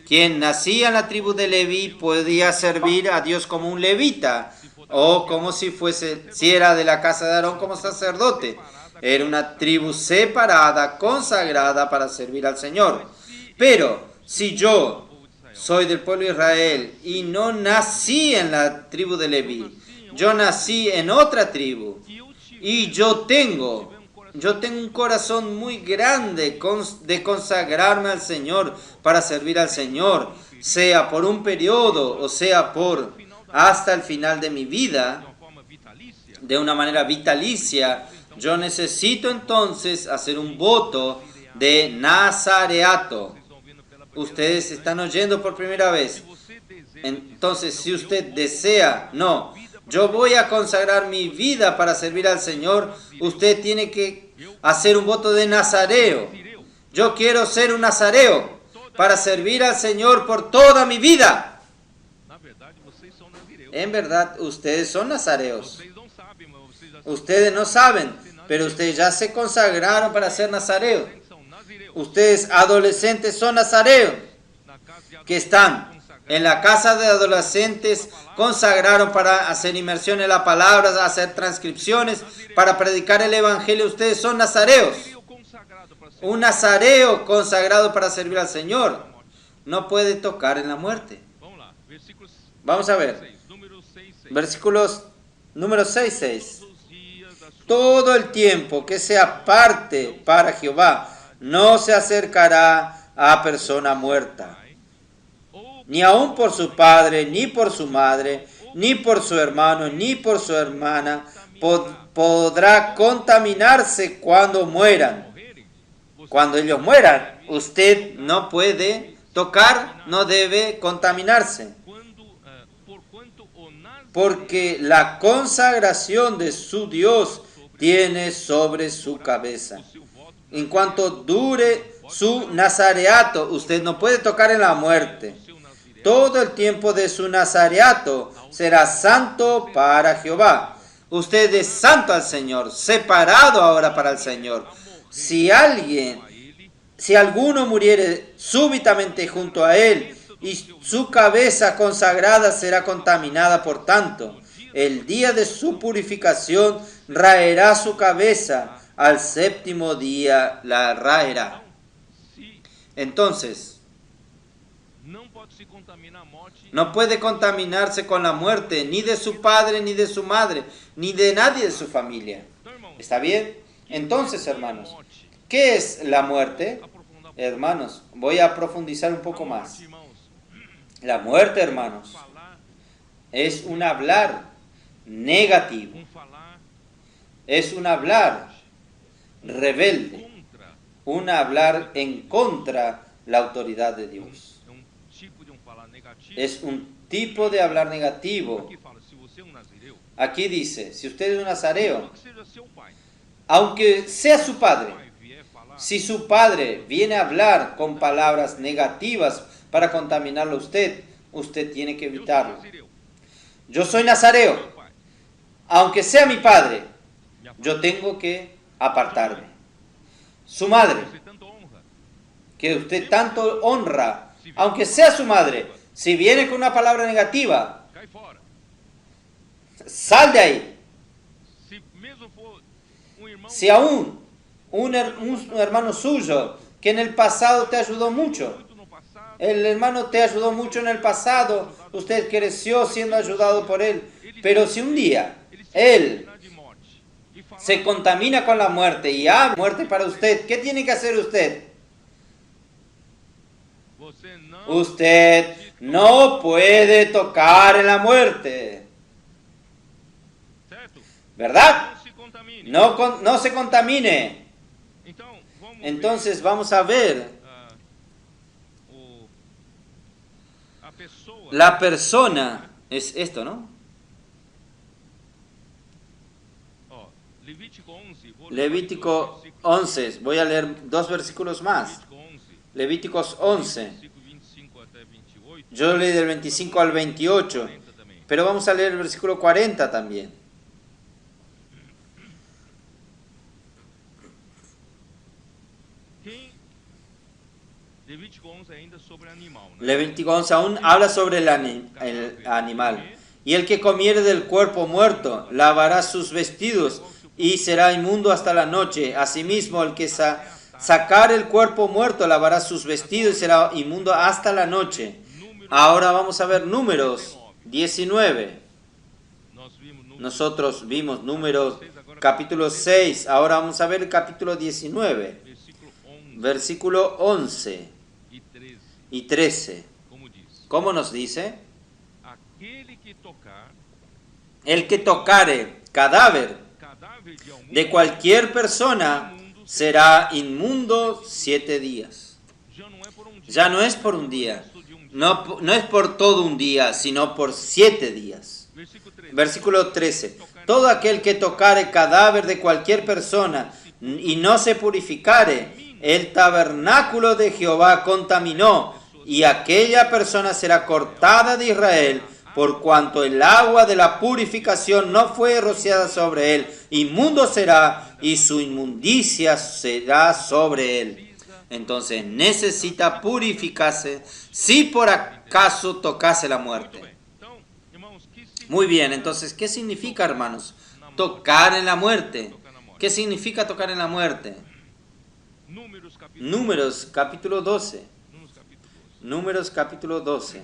Quien nacía en la tribu de Leví podía servir a Dios como un levita o como si era de la casa de Aarón como sacerdote. Era una tribu separada, consagrada para servir al Señor. Pero si yo soy del pueblo de Israel y no nací en la tribu de Leví, yo nací en otra tribu y yo tengo un corazón muy grande de consagrarme al Señor para servir al Señor, sea por un periodo o sea por hasta el final de mi vida, de una manera vitalicia. Yo necesito entonces hacer un voto de nazareato. Ustedes están oyendo por primera vez. Entonces, si usted desea, no, yo voy a consagrar mi vida para servir al Señor, usted tiene que hacer un voto de nazareo. Yo quiero ser un nazareo para servir al Señor por toda mi vida. En verdad, ustedes son nazareos. Ustedes no saben, pero ustedes ya se consagraron para ser nazareos. Ustedes adolescentes son nazareos, que están en la casa de adolescentes, consagraron para hacer inmersión en la palabra, hacer transcripciones, para predicar el evangelio. Ustedes son nazareos. Un nazareo consagrado para servir al Señor no puede tocar en la muerte. Vamos a ver. Versículos número 6. Todo el tiempo que se aparte para Jehová no se acercará a persona muerta, ni aun por su padre, ni por su madre, ni por su hermano, ni por su hermana, podrá contaminarse cuando mueran. Cuando ellos mueran, usted no puede tocar, no debe contaminarse. Porque la consagración de su Dios tiene sobre su cabeza. En cuanto dure su nazareato, usted no puede tocar en la muerte. Todo el tiempo de su nazareato será santo para Jehová. Usted es santo al Señor, separado ahora para el Señor. Si alguno muriere súbitamente junto a él, y su cabeza consagrada será contaminada, por tanto, el día de su purificación raerá su cabeza, al séptimo día la raerá. Entonces, no puede contaminarse con la muerte, ni de su padre, ni de su madre, ni de nadie de su familia. ¿Está bien? Entonces, hermanos, ¿qué es la muerte? Hermanos, voy a profundizar un poco más. La muerte, hermanos, es un hablar negativo. Es un hablar rebelde. Un hablar en contra de la autoridad de Dios. Es un tipo de hablar negativo. Aquí dice, si usted es un nazareo, aunque sea su padre, si su padre viene a hablar con palabras negativas para contaminarlo a usted, usted tiene que evitarlo. Yo soy nazareo, aunque sea mi padre, yo tengo que apartarme. Su madre, que usted tanto honra, aunque sea su madre, si viene con una palabra negativa, sal de ahí. Si aún un hermano suyo que en el pasado te ayudó mucho, el hermano te ayudó mucho en el pasado, usted creció siendo ayudado por él, pero si un día él se contamina con la muerte y habla muerte para usted, ¿qué tiene que hacer usted? Usted no puede tocar en la muerte, ¿verdad? No se contamine. Entonces vamos a ver la persona, es esto, ¿no? Levítico 11, voy a leer 2 versículos más. Levíticos 11. Yo leí del 25 al 28, pero vamos a leer el versículo 40 también. Levítico 11 aún habla sobre el animal. Y el que comiere del cuerpo muerto lavará sus vestidos y será inmundo hasta la noche. Asimismo, el que sacar el cuerpo muerto lavará sus vestidos y será inmundo hasta la noche. Ahora vamos a ver Números 19. Nosotros vimos Números capítulo 6. Ahora vamos a ver el capítulo 19. Versículo 11 y 13. ¿Cómo nos dice? El que tocare cadáver de cualquier persona será inmundo 7 días. Ya no es por un día. no es por todo un día, sino por 7 días. Versículo 13. Todo aquel que tocare cadáver de cualquier persona y no se purificare, el tabernáculo de Jehová contaminó, y aquella persona será cortada de Israel, por cuanto el agua de la purificación no fue rociada sobre él. Inmundo será, y su inmundicia será sobre él. Entonces necesita purificarse si por acaso tocase la muerte. Muy bien, entonces, ¿qué significa, hermanos? Tocar en la muerte. ¿Qué significa tocar en la muerte? Números capítulo 12. Números capítulo 12.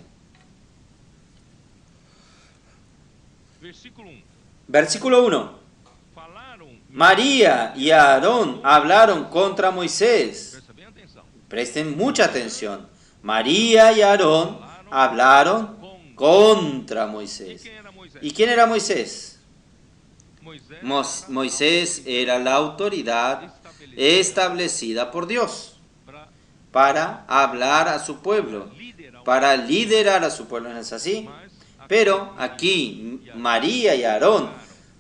Versículo 1. María y Aarón hablaron contra Moisés. Presten mucha atención. María y Aarón hablaron contra Moisés. ¿Y quién era Moisés? Moisés era la autoridad establecida por Dios para hablar a su pueblo, para liderar a su pueblo, ¿no es así? Pero aquí María y Aarón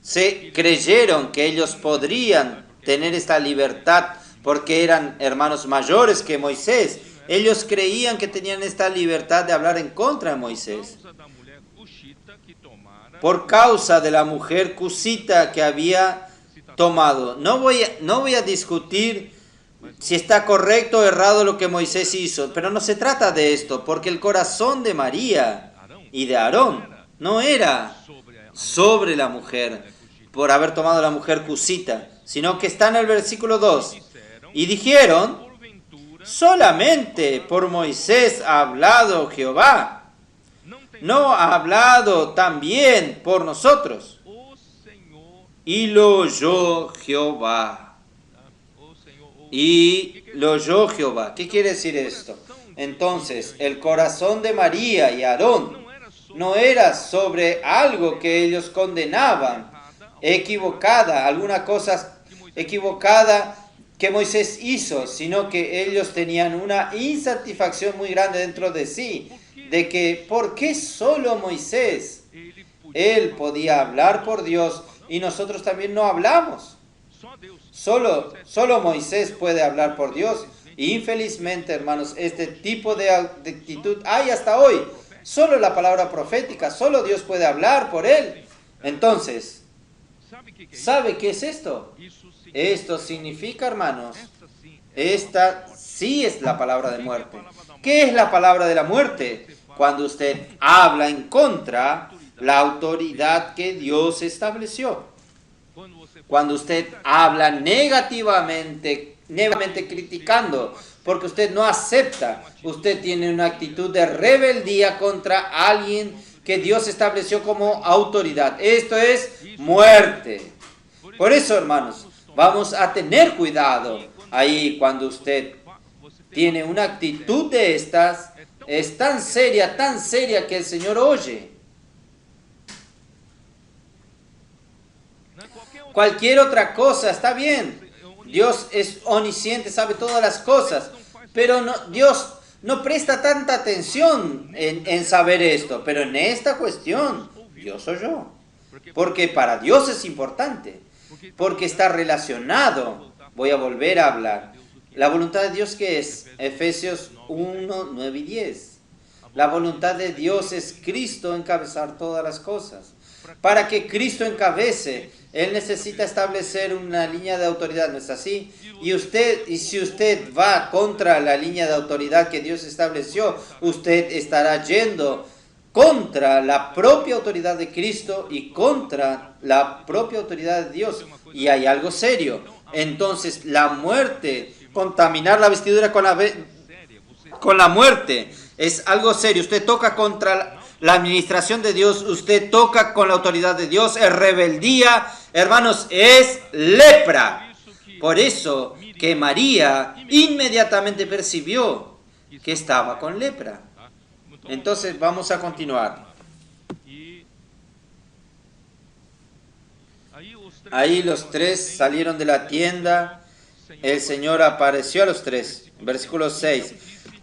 se creyeron que ellos podrían tener esta libertad porque eran hermanos mayores que Moisés. Ellos creían que tenían esta libertad de hablar en contra de Moisés. Por causa de la mujer cusita que había tomado. No voy a discutir si está correcto o errado lo que Moisés hizo, pero no se trata de esto, porque el corazón de María y de Aarón no era sobre la mujer, por haber tomado la mujer cusita, sino que está en el versículo 2. Y dijeron, solamente por Moisés ha hablado Jehová, no ha hablado también por nosotros. Y lo oyó Jehová. Y lo oyó Jehová. ¿Qué quiere decir esto? Entonces, el corazón de María y Aarón no era sobre algo que ellos condenaban, equivocada, alguna cosa equivocada que Moisés hizo, sino que ellos tenían una insatisfacción muy grande dentro de sí, de que ¿por qué solo Moisés? Él podía hablar por Dios y nosotros también no hablamos. Solo Moisés puede hablar por Dios. Infelizmente, hermanos, este tipo de actitud hay hasta hoy. Solo la palabra profética, solo Dios puede hablar por él. Entonces, ¿sabe qué es esto? Esto significa, hermanos, esta sí es la palabra de muerte. ¿Qué es la palabra de la muerte? Cuando usted habla en contra la autoridad que Dios estableció. Cuando usted habla negativamente criticando, porque usted no acepta, usted tiene una actitud de rebeldía contra alguien que Dios estableció como autoridad. Esto es muerte. Por eso, hermanos, vamos a tener cuidado ahí cuando usted tiene una actitud de estas, es tan seria que el Señor oye. Cualquier otra cosa está bien. Dios es omnisciente, sabe todas las cosas, pero Dios no presta tanta atención en saber esto. Pero en esta cuestión, Dios oyó. Porque para Dios es importante, porque está relacionado. Voy a volver a hablar. La voluntad de Dios, ¿qué es? Efesios 1, 9 y 10. La voluntad de Dios es Cristo encabezar todas las cosas. Para que Cristo encabece, Él necesita establecer una línea de autoridad, ¿no es así? Y si usted va contra la línea de autoridad que Dios estableció, usted estará yendo contra la propia autoridad de Cristo y contra la propia autoridad de Dios. Y hay algo serio. Entonces, la muerte, contaminar la vestidura con la muerte, es algo serio. Usted toca contra la administración de Dios, usted toca con la autoridad de Dios, es rebeldía, hermanos, es lepra. Por eso que María inmediatamente percibió que estaba con lepra. Entonces vamos a continuar. Ahí los tres salieron de la tienda, el Señor apareció a los tres. Versículo 6.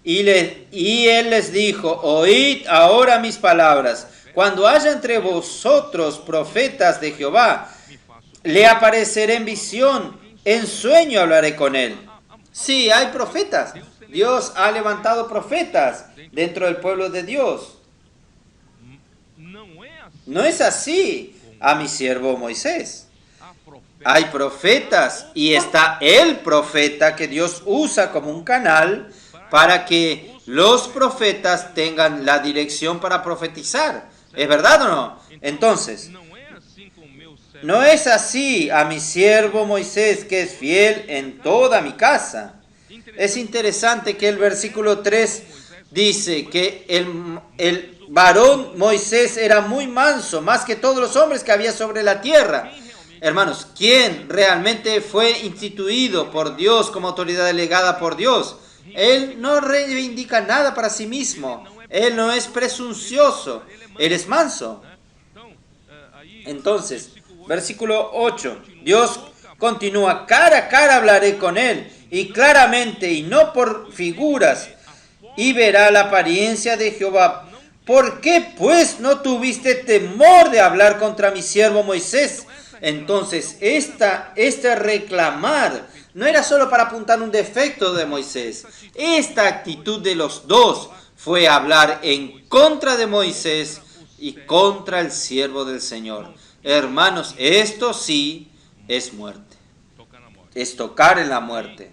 Y él les dijo, oíd ahora mis palabras. Cuando haya entre vosotros profetas de Jehová, le apareceré en visión, en sueño hablaré con él. Sí, hay profetas. Dios ha levantado profetas dentro del pueblo de Dios. No es así a mi siervo Moisés. Hay profetas y está el profeta que Dios usa como un canal para que los profetas tengan la dirección para profetizar. ¿Es verdad o no? Entonces, no es así a mi siervo Moisés, que es fiel en toda mi casa. Es interesante que el versículo 3 dice que el varón Moisés era muy manso, más que todos los hombres que había sobre la tierra. Hermanos, ¿quién realmente fue instituido por Dios como autoridad delegada por Dios? Él no reivindica nada para sí mismo. Él no es presuncioso. Él es manso. Entonces, versículo 8. Dios continúa, cara a cara hablaré con él, y claramente, y no por figuras, y verá la apariencia de Jehová. ¿Por qué pues no tuviste temor de hablar contra mi siervo Moisés? Entonces, este reclamar no era solo para apuntar un defecto de Moisés. Esta actitud de los dos fue hablar en contra de Moisés y contra el siervo del Señor. Hermanos, esto sí es muerte. Es tocar en la muerte.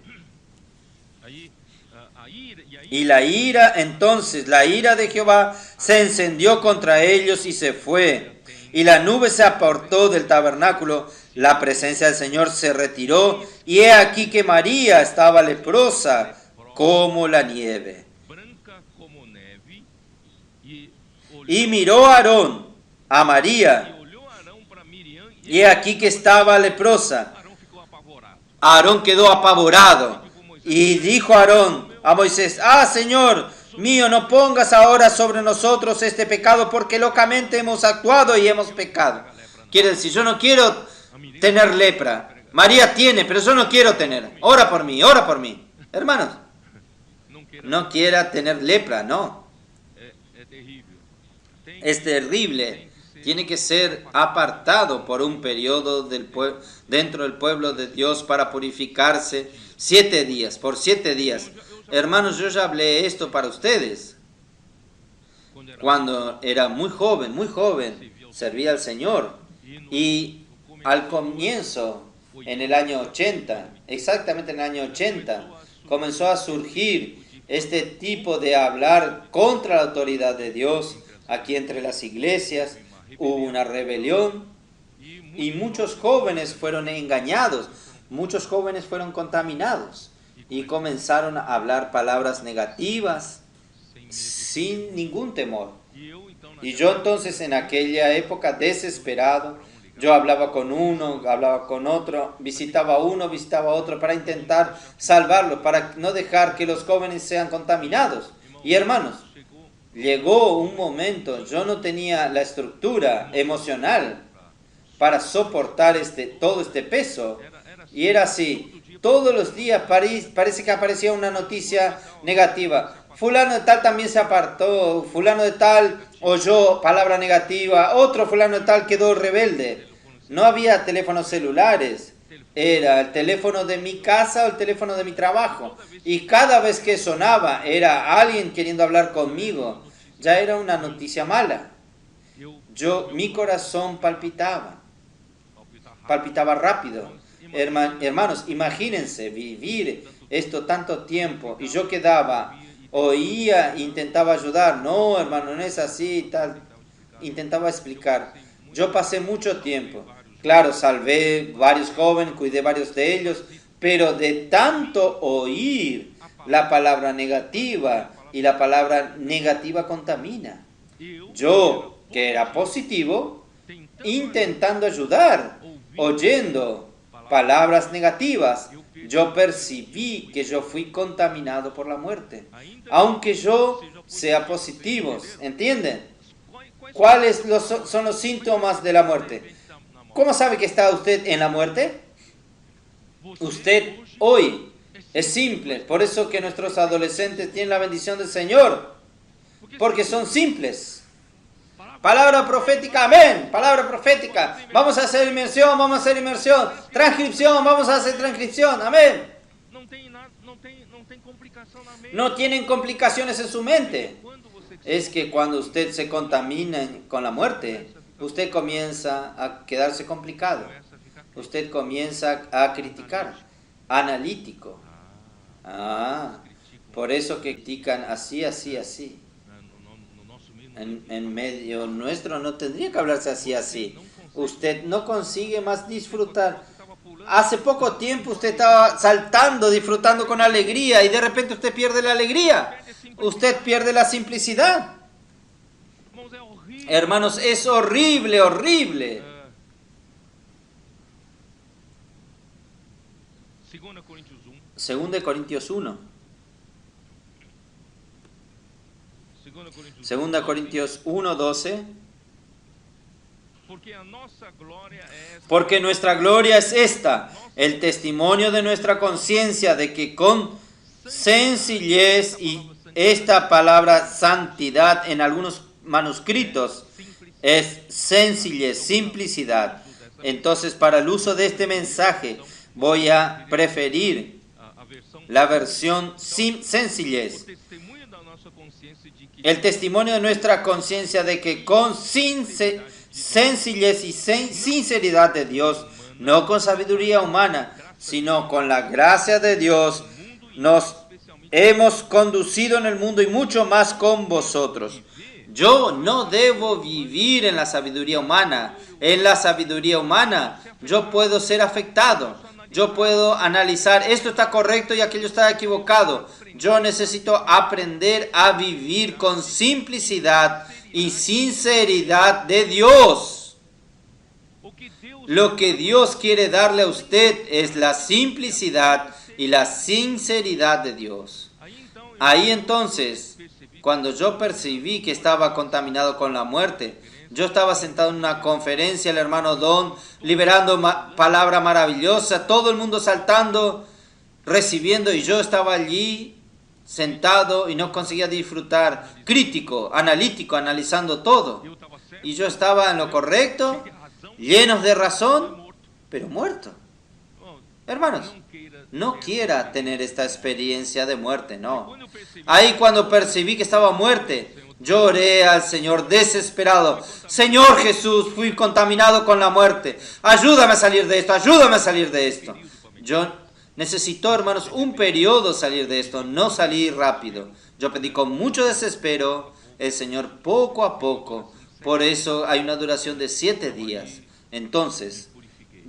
Y la ira de Jehová se encendió contra ellos y se fue. Y la nube se apartó del tabernáculo, la presencia del Señor se retiró, y he aquí que María estaba leprosa como la nieve. Y miró Aarón a María, y he aquí que estaba leprosa. Aarón quedó apavorado, y dijo Aarón a Moisés, Señor mío, no pongas ahora sobre nosotros este pecado, porque locamente hemos actuado y hemos pecado. Quiere decir, yo no quiero tener lepra. María tiene, pero yo no quiero tener. Ora por mí, ora por mí. Hermanos, no quiera tener lepra, no. Es terrible. Tiene que ser apartado por un periodo dentro del pueblo de Dios para purificarse 7 días, por 7 días. Hermanos, yo ya hablé esto para ustedes. Cuando era muy joven, servía al Señor. Y al comienzo, en el año 80, exactamente en el año 80, comenzó a surgir este tipo de hablar contra la autoridad de Dios aquí entre las iglesias. Hubo una rebelión y muchos jóvenes fueron engañados, muchos jóvenes fueron contaminados y comenzaron a hablar palabras negativas sin ningún temor. Y yo entonces en aquella época desesperado, yo hablaba con uno, hablaba con otro, visitaba uno, visitaba otro para intentar salvarlo, para no dejar que los jóvenes sean contaminados. Y hermanos, llegó un momento, yo no tenía la estructura emocional para soportar todo este peso. Y era así, todos los días parece que aparecía una noticia negativa. Fulano de tal también se apartó, fulano de tal oyó palabra negativa, otro fulano de tal quedó rebelde. No había teléfonos celulares, era el teléfono de mi casa o el teléfono de mi trabajo. Y cada vez que sonaba era alguien queriendo hablar conmigo. Ya era una noticia mala. Mi corazón palpitaba rápido. Hermanos, imagínense vivir esto tanto tiempo y yo quedaba, oía, intentaba ayudar. No, hermano, no es así, tal. Intentaba explicar. Yo pasé mucho tiempo. Claro, salvé varios jóvenes, cuidé varios de ellos, pero de tanto oír la palabra negativa, y la palabra negativa contamina. Yo, que era positivo, intentando ayudar, oyendo palabras negativas, yo percibí que yo fui contaminado por la muerte. Aunque yo sea positivo, ¿entienden? ¿Cuáles son los síntomas de la muerte? ¿Cómo sabe que está usted en la muerte? Usted hoy Es simple. Por eso que nuestros adolescentes tienen la bendición del Señor. Porque son simples. Palabra profética, amén. Palabra profética. Vamos a hacer inmersión, vamos a hacer inmersión. Transcripción, vamos a hacer transcripción, amén. No tienen complicaciones en su mente. Es que cuando usted se contamina con la muerte, usted comienza a quedarse complicado. Usted comienza a criticar. Analítico. Por eso que critican así, así, así. En medio nuestro no tendría que hablarse así, así. Usted no consigue más disfrutar. Hace poco tiempo usted estaba saltando, disfrutando con alegría y de repente usted pierde la alegría. Usted pierde la simplicidad. Hermanos, es horrible, horrible. 2 Corintios 1. 2 Corintios 1, 12. Porque nuestra gloria es esta, el testimonio de nuestra conciencia de que con sencillez, y esta palabra santidad en algunos manuscritos es sencillez, simplicidad. Entonces, para el uso de este mensaje voy a preferir la versión sencillez. El testimonio de nuestra conciencia de que con sencillez y sinceridad de Dios, no con sabiduría humana, sino con la gracia de Dios, nos hemos conducido en el mundo y mucho más con vosotros. Yo no debo vivir en la sabiduría humana. En la sabiduría humana yo puedo ser afectado. Yo puedo analizar, esto está correcto y aquello está equivocado. Yo necesito aprender a vivir con simplicidad y sinceridad de Dios. Lo que Dios quiere darle a usted es la simplicidad y la sinceridad de Dios. Ahí entonces, cuando yo percibí que estaba contaminado con la muerte, yo estaba sentado en una conferencia, el hermano Don, liberando palabra maravillosa, todo el mundo saltando, recibiendo, y yo estaba allí sentado y no conseguía disfrutar, crítico, analítico, analizando todo. Y yo estaba en lo correcto, llenos de razón, pero muerto. Hermanos, no quiera tener esta experiencia de muerte, no. Ahí cuando percibí que estaba muerte, lloré al Señor desesperado. Señor Jesús, fui contaminado con la muerte. Ayúdame a salir de esto, ayúdame a salir de esto. Yo necesito, hermanos, un periodo salir de esto, no salir rápido. Yo pedí con mucho desespero, el Señor poco a poco. Por eso hay una duración de 7 días. Entonces,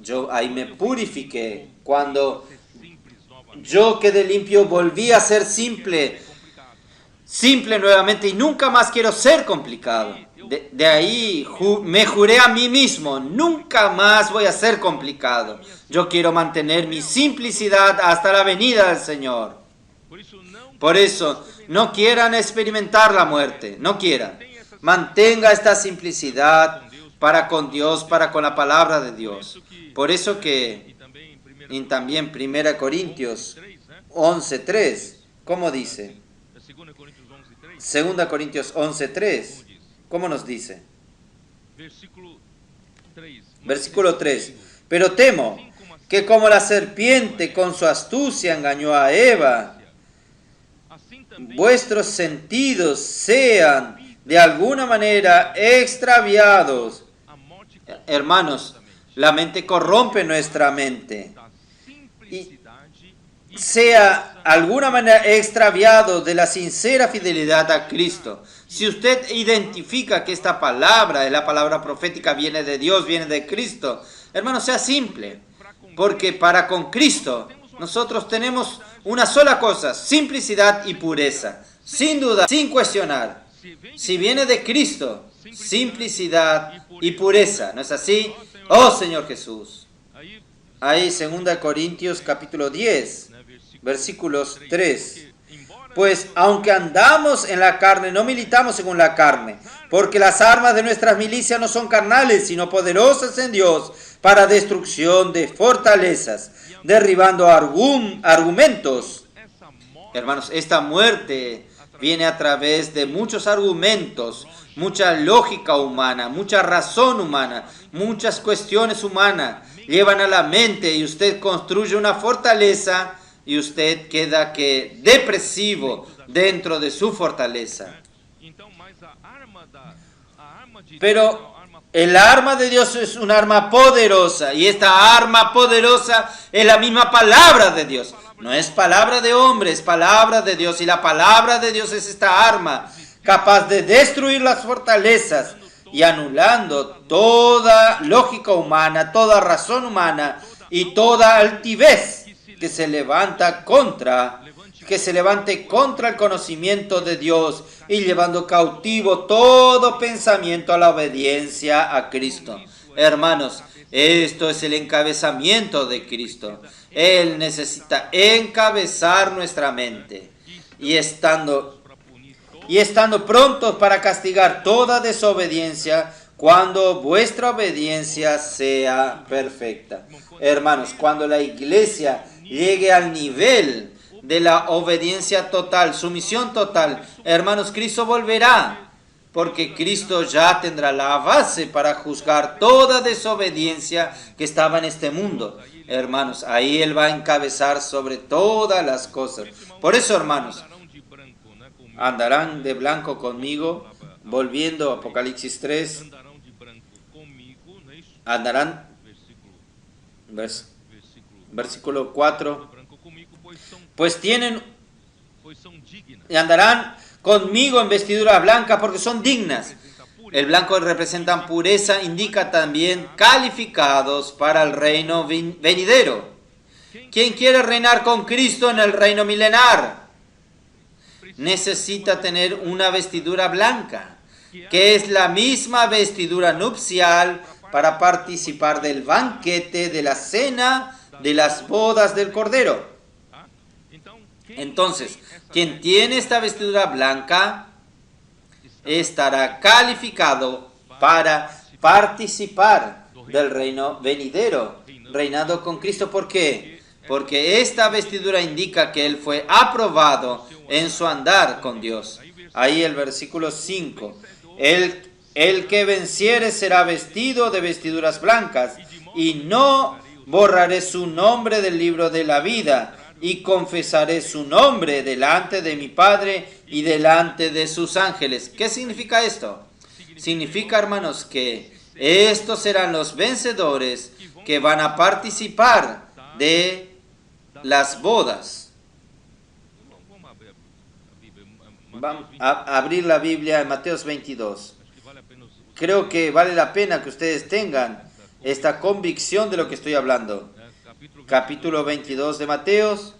yo ahí me purifiqué. Cuando yo quedé limpio, volví a ser simple nuevamente y nunca más quiero ser complicado. De ahí me juré a mí mismo, nunca más voy a ser complicado. Yo quiero mantener mi simplicidad hasta la venida del Señor. Por eso, no quieran experimentar la muerte, no quieran. Mantenga esta simplicidad para con Dios, para con la palabra de Dios. Por eso que, y también 1 Corintios 11:3, ¿cómo dice? 2 Corintios 11:3, ¿cómo nos dice? Versículo 3. Pero temo que como la serpiente con su astucia engañó a Eva, vuestros sentidos sean de alguna manera extraviados. Hermanos, la mente corrompe nuestra mente. Y sea alguna manera extraviado de la sincera fidelidad a Cristo. Si usted identifica que esta palabra, la palabra profética, viene de Dios, viene de Cristo, hermano, sea simple. Porque para con Cristo nosotros tenemos una sola cosa: simplicidad y pureza. Sin duda, sin cuestionar. Si viene de Cristo, simplicidad y pureza. ¿No es así? Oh Señor Jesús. Ahí 2 Corintios capítulo 10, versículos 3. Pues aunque andamos en la carne, no militamos según la carne, porque las armas de nuestras milicias no son carnales, sino poderosas en Dios para destrucción de fortalezas, derribando argumentos. Hermanos, esta muerte viene a través de muchos argumentos, mucha lógica humana, mucha razón humana, muchas cuestiones humanas. Llevan a la mente y usted construye una fortaleza y usted queda depresivo dentro de su fortaleza. Pero el arma de Dios es un arma poderosa y esta arma poderosa es la misma palabra de Dios. No es palabra de hombre, es palabra de Dios y la palabra de Dios es esta arma capaz de destruir las fortalezas y anulando toda lógica humana, toda razón humana y toda altivez que se levante contra el conocimiento de Dios y llevando cautivo todo pensamiento a la obediencia a Cristo. Hermanos, esto es el encabezamiento de Cristo. Él necesita encabezar nuestra mente y estando prontos para castigar toda desobediencia cuando vuestra obediencia sea perfecta. Hermanos, cuando la iglesia llegue al nivel de la obediencia total, sumisión total, hermanos, Cristo volverá, porque Cristo ya tendrá la base para juzgar toda desobediencia que estaba en este mundo. Hermanos, ahí Él va a encabezar sobre todas las cosas. Por eso, hermanos, andarán de blanco conmigo, volviendo a Apocalipsis 3, andarán, versículo 4, pues andarán conmigo en vestidura blanca porque son dignas. El blanco representa pureza, indica también calificados para el reino venidero. ¿Quién quiere reinar con Cristo en el reino milenar? Necesita tener una vestidura blanca, que es la misma vestidura nupcial para participar del banquete, de la cena, de las bodas del Cordero. Entonces, quien tiene esta vestidura blanca estará calificado para participar del reino venidero, reinando con Cristo. ¿Por qué? Porque esta vestidura indica que Él fue aprobado en su andar con Dios. Ahí el versículo 5. El que venciere será vestido de vestiduras blancas, y no borraré su nombre del libro de la vida, y confesaré su nombre delante de mi Padre y delante de sus ángeles. ¿Qué significa esto? Significa, hermanos, que estos serán los vencedores que van a participar de las bodas. Vamos a abrir la Biblia en Mateos 22. Creo que vale la pena que ustedes tengan esta convicción de lo que estoy hablando. Capítulo 22 de Mateos.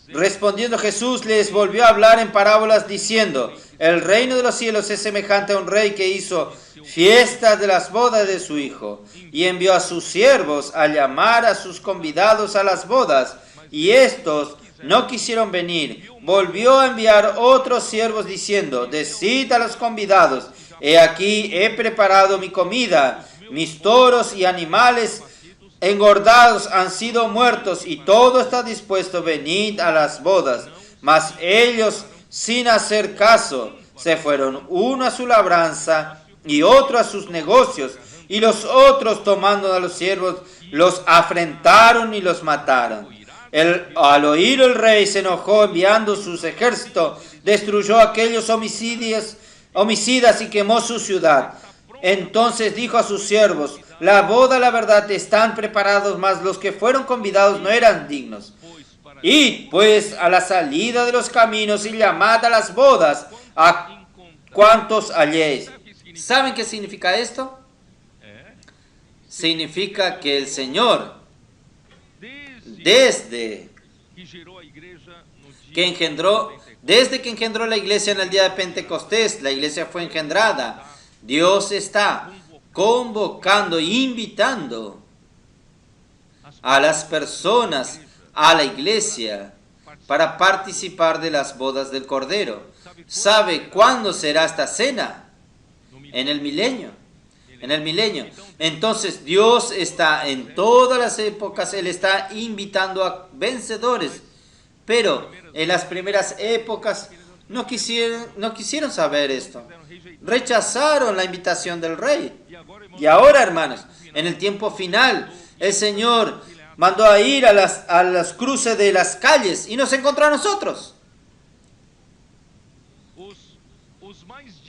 Respondiendo Jesús les volvió a hablar en parábolas diciendo: el reino de los cielos es semejante a un rey que hizo fiestas de las bodas de su hijo, y envió a sus siervos a llamar a sus convidados a las bodas, y estos no quisieron venir. Volvió a enviar otros siervos diciendo: decid a los convidados: he aquí, he preparado mi comida, mis toros y animales engordados han sido muertos, y todo está dispuesto, venid a las bodas. Mas ellos, sin hacer caso, se fueron, uno a su labranza y otro a sus negocios, y los otros, tomando a los siervos, los afrentaron y los mataron. Al oír el rey se enojó, enviando sus ejércitos, destruyó a aquellos homicidas y quemó su ciudad. Entonces dijo a sus siervos: la boda, la verdad, están preparados, mas los que fueron convidados no eran dignos. Id pues a la salida de los caminos y llamad a las bodas a cuantos halléis. ¿Saben qué significa esto? Significa que el Señor, desde que engendró la iglesia en el día de Pentecostés, la iglesia fue engendrada. Dios está convocando e invitando a las personas a la iglesia para participar de las bodas del Cordero. ¿Sabe cuándo será esta cena? En el milenio. en el milenio. Entonces Dios está en todas las épocas, Él está invitando a vencedores. Pero en las primeras épocas no quisieron saber esto. Rechazaron la invitación del rey. Y ahora, hermanos, en el tiempo final, el Señor mandó a ir a las cruces de las calles y nos encontró a nosotros.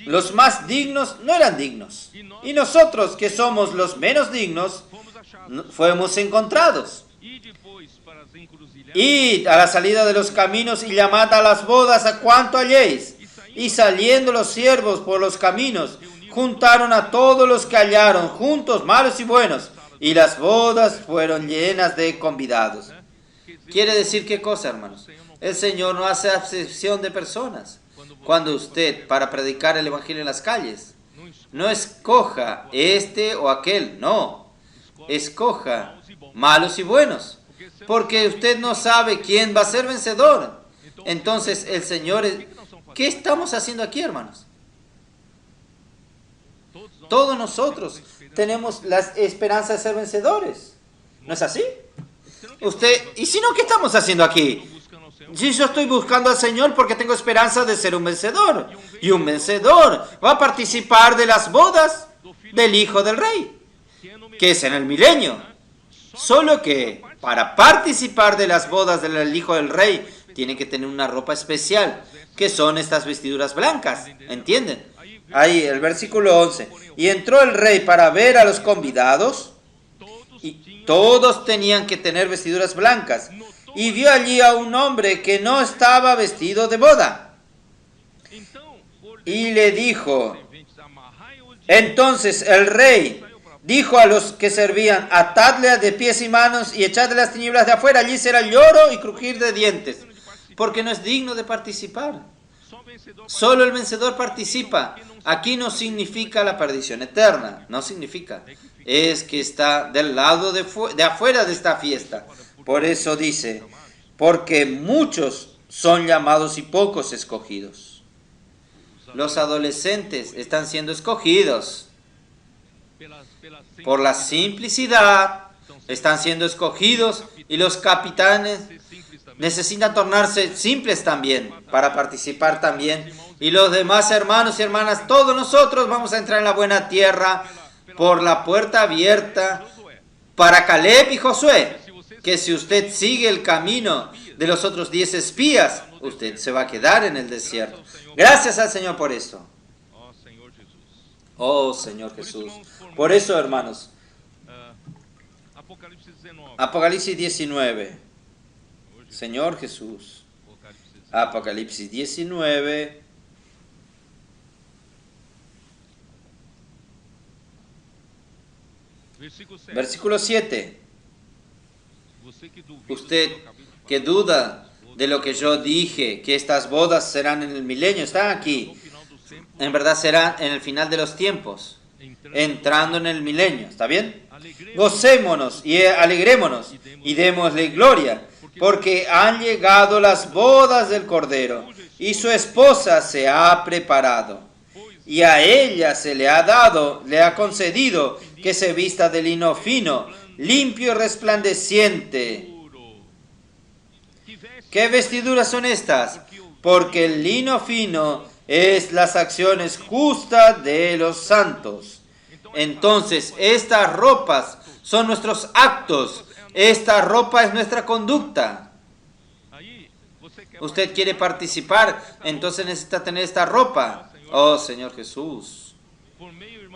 Los más dignos no eran dignos. Y nosotros, que somos los menos dignos, fuimos encontrados. Id a la salida de los caminos y llamad a las bodas a cuanto halléis. Y saliendo los siervos por los caminos, juntaron a todos los que hallaron, juntos, malos y buenos, y las bodas fueron llenas de convidados. ¿Quiere decir qué cosa, hermanos? El Señor no hace acepción de personas. Cuando usted, para predicar el Evangelio en las calles, no escoja este o aquel, no. Escoja malos y buenos, porque usted no sabe quién va a ser vencedor. Entonces el Señor... ¿Qué estamos haciendo aquí, hermanos? Todos nosotros tenemos la esperanza de ser vencedores. ¿No es así? ¿Y si no, qué estamos haciendo aquí? Si yo estoy buscando al Señor porque tengo esperanza de ser un vencedor. Y un vencedor va a participar de las bodas del Hijo del Rey, que es en el milenio. Solo que para participar de las bodas del Hijo del Rey, tiene que tener una ropa especial, que son estas vestiduras blancas. ¿Entienden? Ahí, el versículo 11. Y entró el rey para ver a los convidados, y todos tenían que tener vestiduras blancas. Y vio allí a un hombre que no estaba vestido de boda. Y le dijo, entonces el rey dijo a los que servían, atadle de pies y manos y echadle las tinieblas de afuera, allí será lloro y crujir de dientes, porque no es digno de participar. Solo el vencedor participa. Aquí no significa la perdición eterna, no significa. Es que está del lado de afuera de esta fiesta. Por eso dice, porque muchos son llamados y pocos escogidos. Los adolescentes están siendo escogidos. Por la simplicidad están siendo escogidos, y los capitanes necesitan tornarse simples también para participar también. Y los demás hermanos y hermanas, todos nosotros vamos a entrar en la buena tierra por la puerta abierta para Caleb y Josué. Que si usted sigue el camino de los otros 10 espías, usted se va a quedar en el desierto. Gracias al Señor por esto. Oh Señor Jesús. Por eso, hermanos, Apocalipsis 19. Señor Jesús. Apocalipsis 19. Versículo 7. Usted que duda de lo que yo dije, que estas bodas serán en el milenio, están aquí. En verdad serán en el final de los tiempos, entrando en el milenio. ¿Está bien? Gocémonos y alegrémonos y démosle gloria, porque han llegado las bodas del Cordero y su esposa se ha preparado. Y a ella se le ha concedido que se vista de lino fino, limpio y resplandeciente. ¿Qué vestiduras son estas? Porque el lino fino es las acciones justas de los santos. Entonces, estas ropas son nuestros actos. Esta ropa es nuestra conducta. Usted quiere participar, entonces necesita tener esta ropa. Oh Señor Jesús.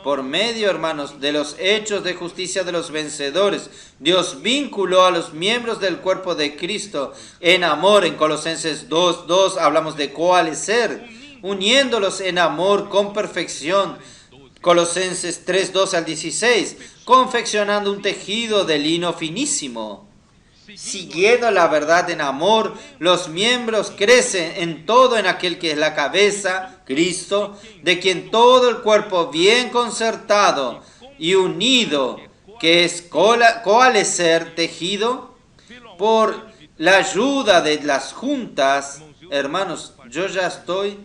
Por medio, hermanos, de los hechos de justicia de los vencedores, Dios vinculó a los miembros del cuerpo de Cristo en amor. En Colosenses 2:2 hablamos de coalescer, uniéndolos en amor con perfección. Colosenses 3:12 al 16, confeccionando un tejido de lino finísimo. Siguiendo la verdad en amor, los miembros crecen en todo en aquel que es la cabeza, Cristo, de quien todo el cuerpo bien concertado y unido, que es coalescer, tejido, por la ayuda de las juntas. Hermanos, yo ya estoy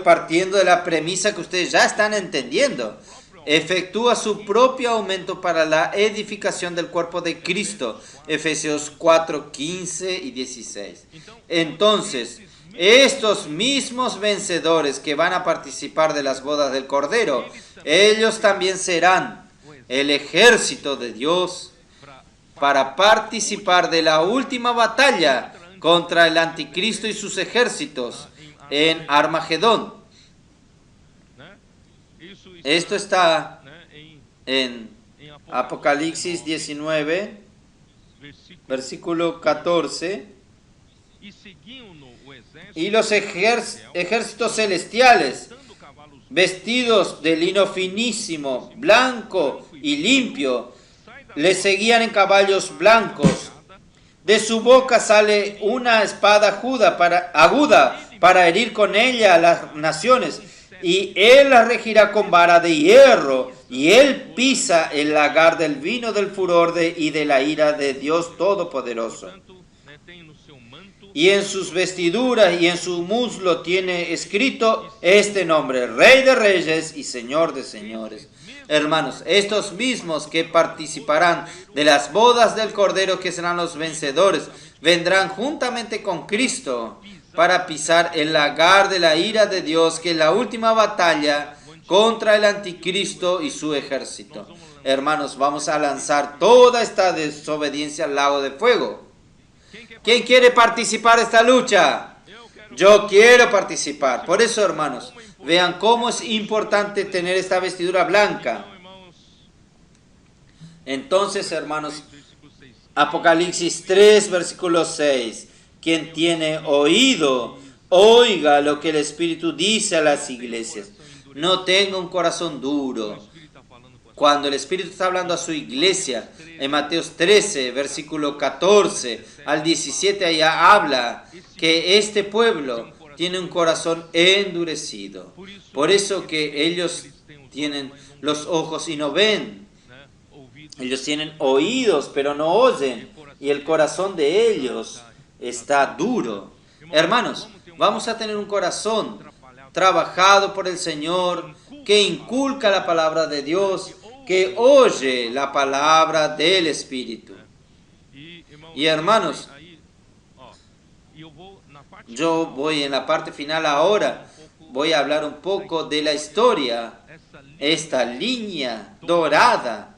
partiendo de la premisa que ustedes ya están entendiendo. efectúa su propio aumento para la edificación del cuerpo de Cristo. Efesios 4, 15 y 16. Entonces, estos mismos vencedores que van a participar de las bodas del Cordero, ellos también serán el ejército de Dios para participar de la última batalla contra el anticristo y sus ejércitos en Armagedón. Esto está en Apocalipsis 19, versículo 14. Y los ejércitos celestiales, vestidos de lino finísimo, blanco y limpio, le seguían en caballos blancos. De su boca sale una espada aguda para herir con ella a las naciones, y él las regirá con vara de hierro, y él pisa el lagar del vino del furor y de la ira de Dios Todopoderoso. Y en sus vestiduras y en su muslo tiene escrito este nombre: Rey de Reyes y Señor de Señores. Hermanos, estos mismos que participarán de las bodas del Cordero, que serán los vencedores, vendrán juntamente con Cristo para pisar el lagar de la ira de Dios, que es la última batalla contra el anticristo y su ejército. Hermanos, vamos a lanzar toda esta desobediencia al lago de fuego. ¿Quién quiere participar de esta lucha? Yo quiero participar. Por eso, hermanos, vean cómo es importante tener esta vestidura blanca. Entonces, hermanos, Apocalipsis 3, versículo 6. Quien tiene oído, oiga lo que el Espíritu dice a las iglesias. No tenga un corazón duro. Cuando el Espíritu está hablando a su iglesia, en Mateos 13, versículo 14 al 17, allá habla que este pueblo tiene un corazón endurecido. Por eso que ellos tienen los ojos y no ven. Ellos tienen oídos, pero no oyen. Y el corazón de ellos está duro. Hermanos, vamos a tener un corazón trabajado por el Señor, que inculca la palabra de Dios, que oye la palabra del Espíritu. Y hermanos, yo voy en la parte final ahora, voy a hablar un poco de la historia, esta línea dorada.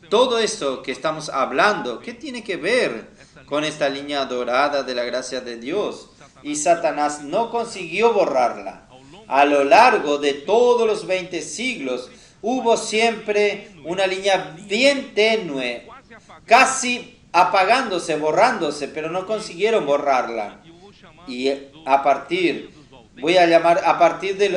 Todo esto que estamos hablando, ¿qué tiene que ver con esta línea dorada de la gracia de Dios? Y Satanás no consiguió borrarla. A lo largo de todos los 20 siglos hubo siempre una línea bien tenue, casi apagándose, borrándose, pero no consiguieron borrarla. Y voy a llamar a partir de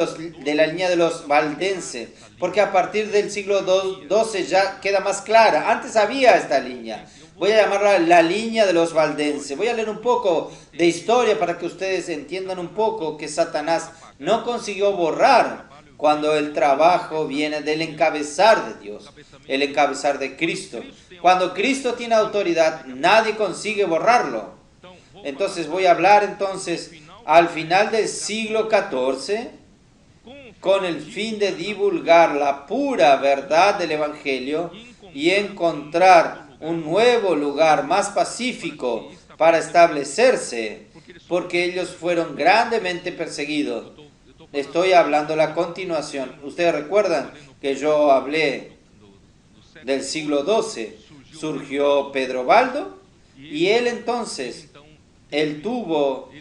la línea de los valdenses, porque a partir del siglo XII ya queda más clara. Antes había esta línea. Voy a llamarla la línea de los valdenses. Voy a leer un poco de historia para que ustedes entiendan un poco que Satanás no consiguió borrar cuando el trabajo viene del encabezar de Dios, el encabezar de Cristo. Cuando Cristo tiene autoridad, nadie consigue borrarlo. Entonces voy a hablar al final del siglo XIV, con el fin de divulgar la pura verdad del Evangelio y encontrar un nuevo lugar más pacífico para establecerse, porque ellos fueron grandemente perseguidos. Estoy hablando la continuación. Ustedes recuerdan que yo hablé del siglo XII. Surgió Pedro Baldo y él tuvo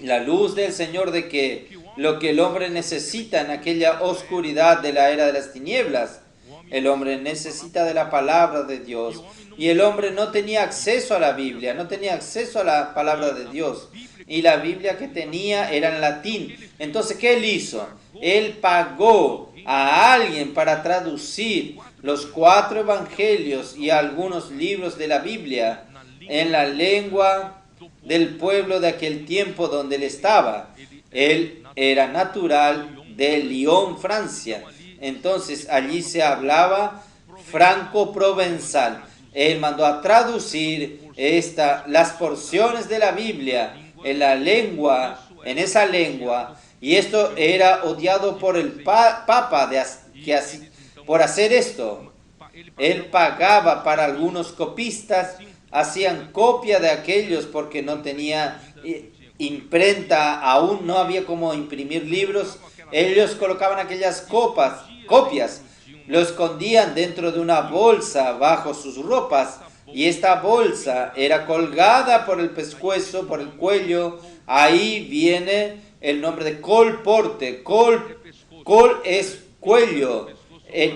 la luz del Señor de que lo que el hombre necesita en aquella oscuridad de la era de las tinieblas, el hombre necesita de la palabra de Dios. Y el hombre no tenía acceso a la Biblia, no tenía acceso a la palabra de Dios. Y la Biblia que tenía era en latín. Entonces, ¿qué él hizo? Él pagó a alguien para traducir los 4 evangelios y algunos libros de la Biblia en la lengua del pueblo de aquel tiempo donde él estaba. Él era natural de Lyon, Francia. Entonces allí se hablaba franco-provenzal. Él mandó a traducir las porciones de la Biblia en esa lengua, Y esto era odiado por el Papa por hacer esto. Él pagaba para algunos copistas, hacían copia de aquellos porque no tenía imprenta, aún no había como imprimir libros. Ellos colocaban aquellas copias, lo escondían dentro de una bolsa bajo sus ropas, y esta bolsa era colgada por el pescuezo, por el cuello. Ahí viene el nombre de colporte. Col es cuello.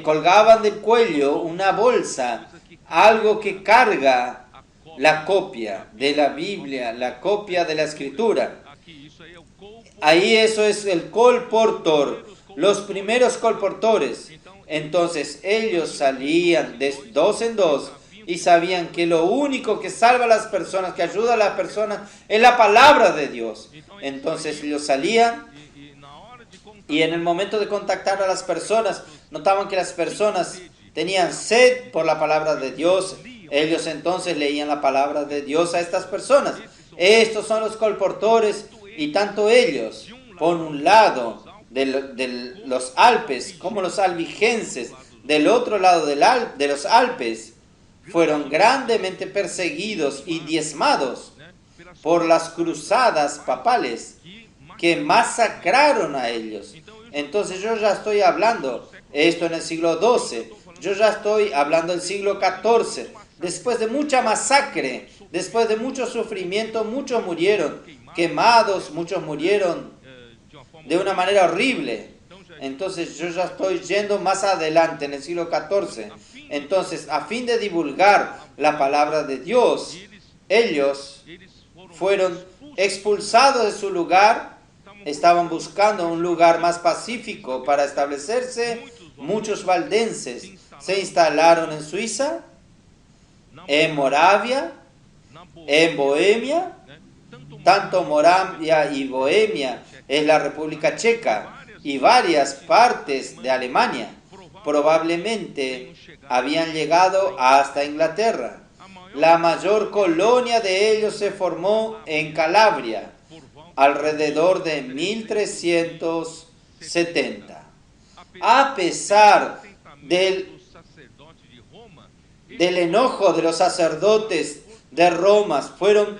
Colgaban del cuello una bolsa, algo que carga la copia de la Biblia, la copia de la Escritura. Ahí eso es el colportor, los primeros colportores. Entonces ellos salían de dos en dos y sabían que lo único que salva a las personas, que ayuda a las personas, es la palabra de Dios. Entonces ellos salían y en el momento de contactar a las personas, notaban que las personas tenían sed por la palabra de Dios. Ellos entonces leían la palabra de Dios a estas personas. Estos son los colportores, y tanto ellos, por un lado de los Alpes, como los albigenses, del otro lado de los Alpes, fueron grandemente perseguidos y diezmados por las cruzadas papales que masacraron a ellos. Entonces yo ya estoy hablando esto en el siglo XII, yo ya estoy hablando del siglo XIV. Después de mucha masacre, después de mucho sufrimiento, muchos murieron quemados, muchos murieron de una manera horrible. Entonces yo ya estoy yendo más adelante en el siglo XIV. Entonces, a fin de divulgar la palabra de Dios, ellos fueron expulsados de su lugar. Estaban buscando un lugar más pacífico para establecerse. Muchos valdenses se instalaron en Suiza, en Moravia, en Bohemia. Tanto Moravia y Bohemia es la República Checa, y varias partes de Alemania. Probablemente habían llegado hasta Inglaterra. La mayor colonia de ellos se formó en Calabria, alrededor de 1370. A pesar del enojo de los sacerdotes de Roma, fueron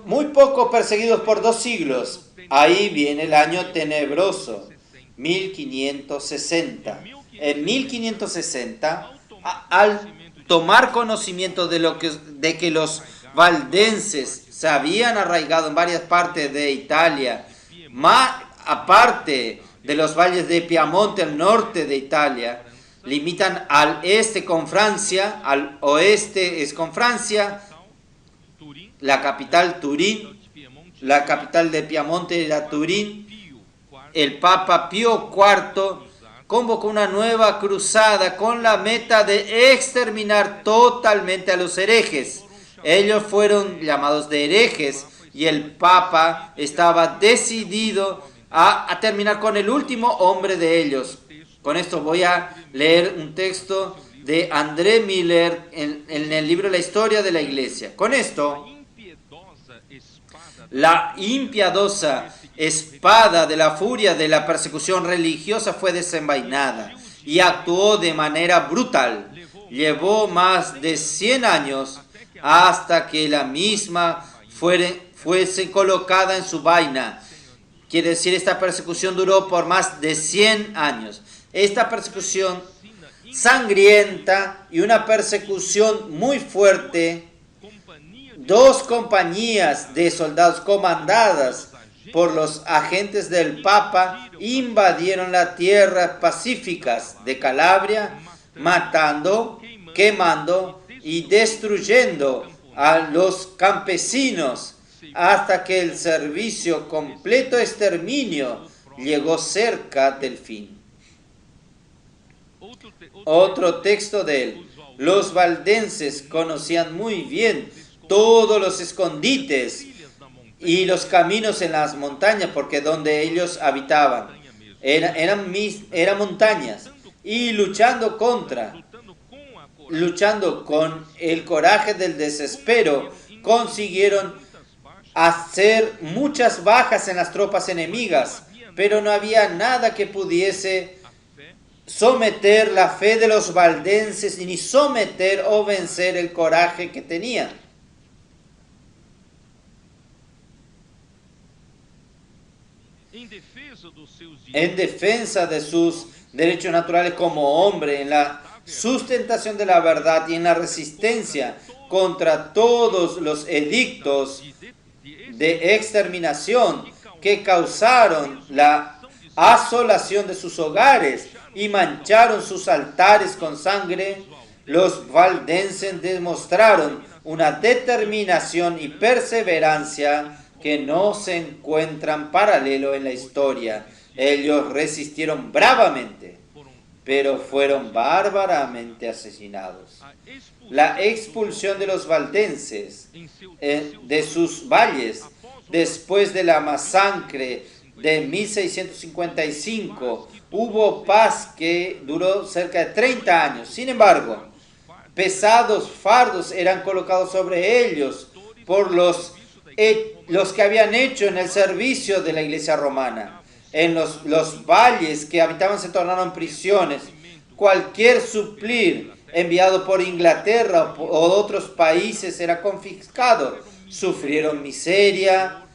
muy poco perseguidos por 2 siglos. Ahí viene el año tenebroso, 1560. En 1560, al tomar conocimiento de que los valdenses se habían arraigado en varias partes de Italia, más aparte de los valles de Piamonte, al norte de Italia, limitan al este con Francia, al oeste es con Francia, la capital Turín, la capital de Piamonte era Turín. El Papa Pío IV convocó una nueva cruzada con la meta de exterminar totalmente a los herejes. Ellos fueron llamados de herejes y el Papa estaba decidido a terminar con el último hombre de ellos. Con esto voy a leer un texto de André Miller en el libro La Historia de la Iglesia. Con esto, la impiedosa espada de la furia de la persecución religiosa fue desenvainada y actuó de manera brutal. Llevó más de 100 años hasta que la misma fuese colocada en su vaina. Quiere decir, esta persecución duró por más de 100 años. Esta persecución sangrienta y una persecución muy fuerte. 2 compañías de soldados comandadas por los agentes del Papa invadieron las tierras pacíficas de Calabria, matando, quemando y destruyendo a los campesinos hasta que el servicio completo exterminio llegó cerca del fin. Otro texto de él. Los valdenses conocían muy bien todos los escondites y los caminos en las montañas, porque donde ellos habitaban eran montañas, y luchando con el coraje del desespero, consiguieron hacer muchas bajas en las tropas enemigas, pero no había nada que pudiese someter la fe de los valdenses, ni someter o vencer el coraje que tenían. En defensa de sus derechos naturales como hombre, en la sustentación de la verdad y en la resistencia contra todos los edictos de exterminación que causaron la asolación de sus hogares y mancharon sus altares con sangre, los valdenses demostraron una determinación y perseverancia que no se encuentran paralelo en la historia. Ellos resistieron bravamente, pero fueron bárbaramente asesinados. La expulsión de los valdenses de sus valles después de la masacre de 1655, hubo paz que duró cerca de 30 años. Sin embargo, pesados fardos eran colocados sobre ellos por los que habían hecho en el servicio de la iglesia romana. En los valles que habitaban se tornaron prisiones. Cualquier suplir enviado por Inglaterra o otros países era confiscado. Sufrieron miseria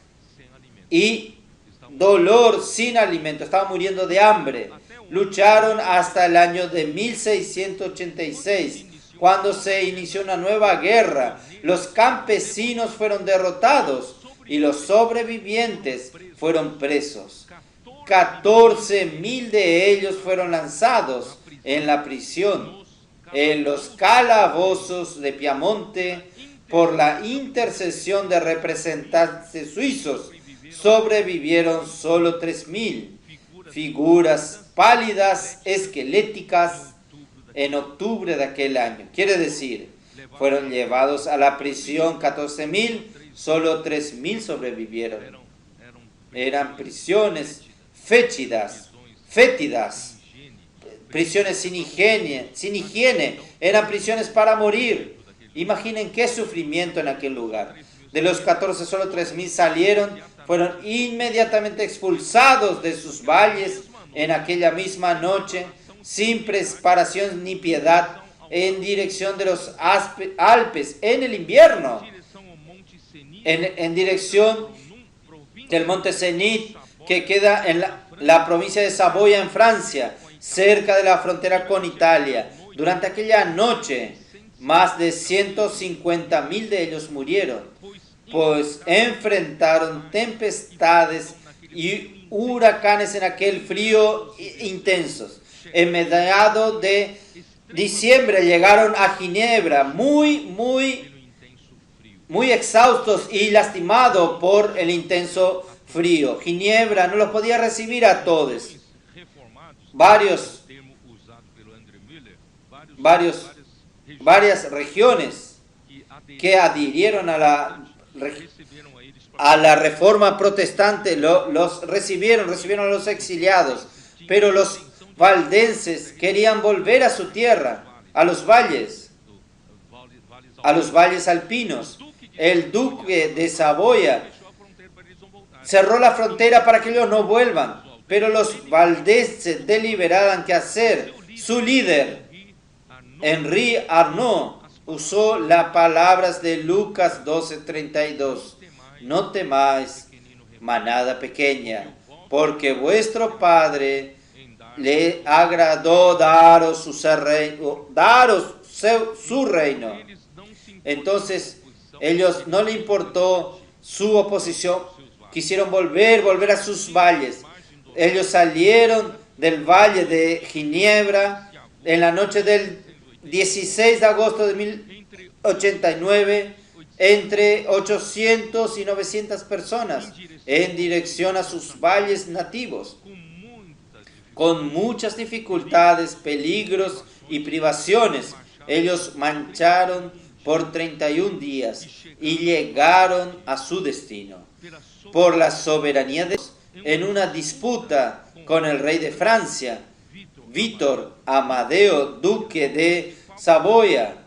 y dolor sin alimento, estaban muriendo de hambre. Lucharon hasta el año de 1686, cuando se inició una nueva guerra. Los campesinos fueron derrotados y los sobrevivientes fueron presos. 14,000 de ellos fueron lanzados en la prisión, en los calabozos de Piamonte. Por la intercesión de representantes suizos, sobrevivieron solo 3,000 figuras pálidas, esqueléticas, en octubre de aquel año. Quiere decir, fueron llevados a la prisión 14,000, solo 3,000 sobrevivieron. Eran prisiones fétidas, prisiones sin higiene, eran prisiones para morir. Imaginen qué sufrimiento en aquel lugar. De los 14, solo 3,000 salieron, fueron inmediatamente expulsados de sus valles en aquella misma noche, sin preparación ni piedad, en dirección de los Alpes en el invierno, en dirección del monte Cenit, que queda en la provincia de Saboya, en Francia, cerca de la frontera con Italia. Durante aquella noche, más de 150,000 de ellos murieron, pues enfrentaron tempestades y huracanes en aquel frío intensos. En mediados de diciembre llegaron a Ginebra muy exhaustos y lastimados por Intenso frío. Ginebra no los podía recibir a todos. Varias regiones que adhirieron a la reforma protestante los recibieron a los exiliados, pero los valdenses querían volver a su tierra, a los valles alpinos. El duque de Saboya cerró la frontera para que ellos no vuelvan, pero los valdenses deliberaban qué hacer. Su líder, Henri Arnaud, usó las palabras de Lucas 12:32. No temáis, manada pequeña, porque vuestro Padre le agradó daros su reino. Entonces, ellos no le importó su oposición, quisieron volver a sus valles. Ellos salieron del valle de Ginebra en la noche del 16 de agosto de 1089, entre 800 y 900 personas, en dirección a sus valles nativos, con muchas dificultades, peligros y privaciones. Ellos marcharon por 31 días y llegaron a su destino. Por la soberanía de Dios, en una disputa con el rey de Francia, Víctor Amadeo, duque de Saboya,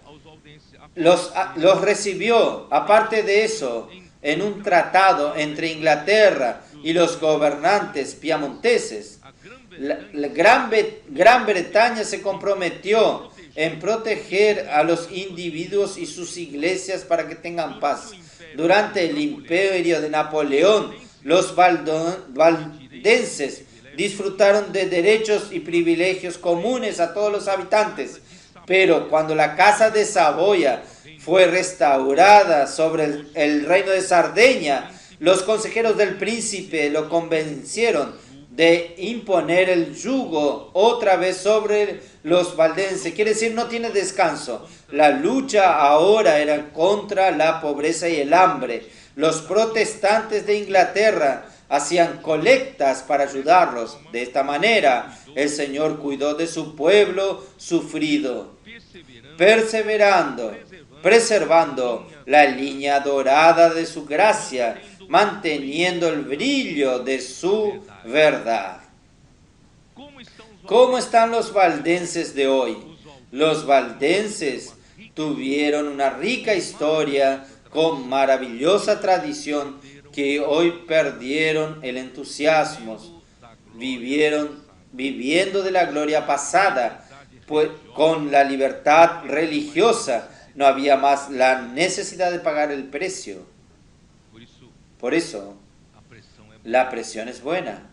los recibió. Aparte de eso, en un tratado entre Inglaterra y los gobernantes piamonteses. La Gran Bretaña se comprometió en proteger a los individuos y sus iglesias para que tengan paz. Durante el imperio de Napoleón, los valdenses disfrutaron de derechos y privilegios comunes a todos los habitantes, pero cuando la Casa de Saboya fue restaurada sobre el reino de Cerdeña, los consejeros del príncipe lo convencieron de imponer el yugo otra vez sobre los valdenses. Quiere decir, no tiene descanso. La lucha ahora era contra la pobreza y el hambre. Los protestantes de Inglaterra hacían colectas para ayudarlos. De esta manera, el Señor cuidó de su pueblo sufrido, perseverando, preservando la línea dorada de su gracia, manteniendo el brillo de su verdad. ¿Cómo están los valdenses de hoy? Los valdenses tuvieron una rica historia con maravillosa tradición que hoy perdieron el entusiasmo, viviendo de la gloria pasada, pues con la libertad religiosa no había más la necesidad de pagar el precio. Por eso, la presión es buena.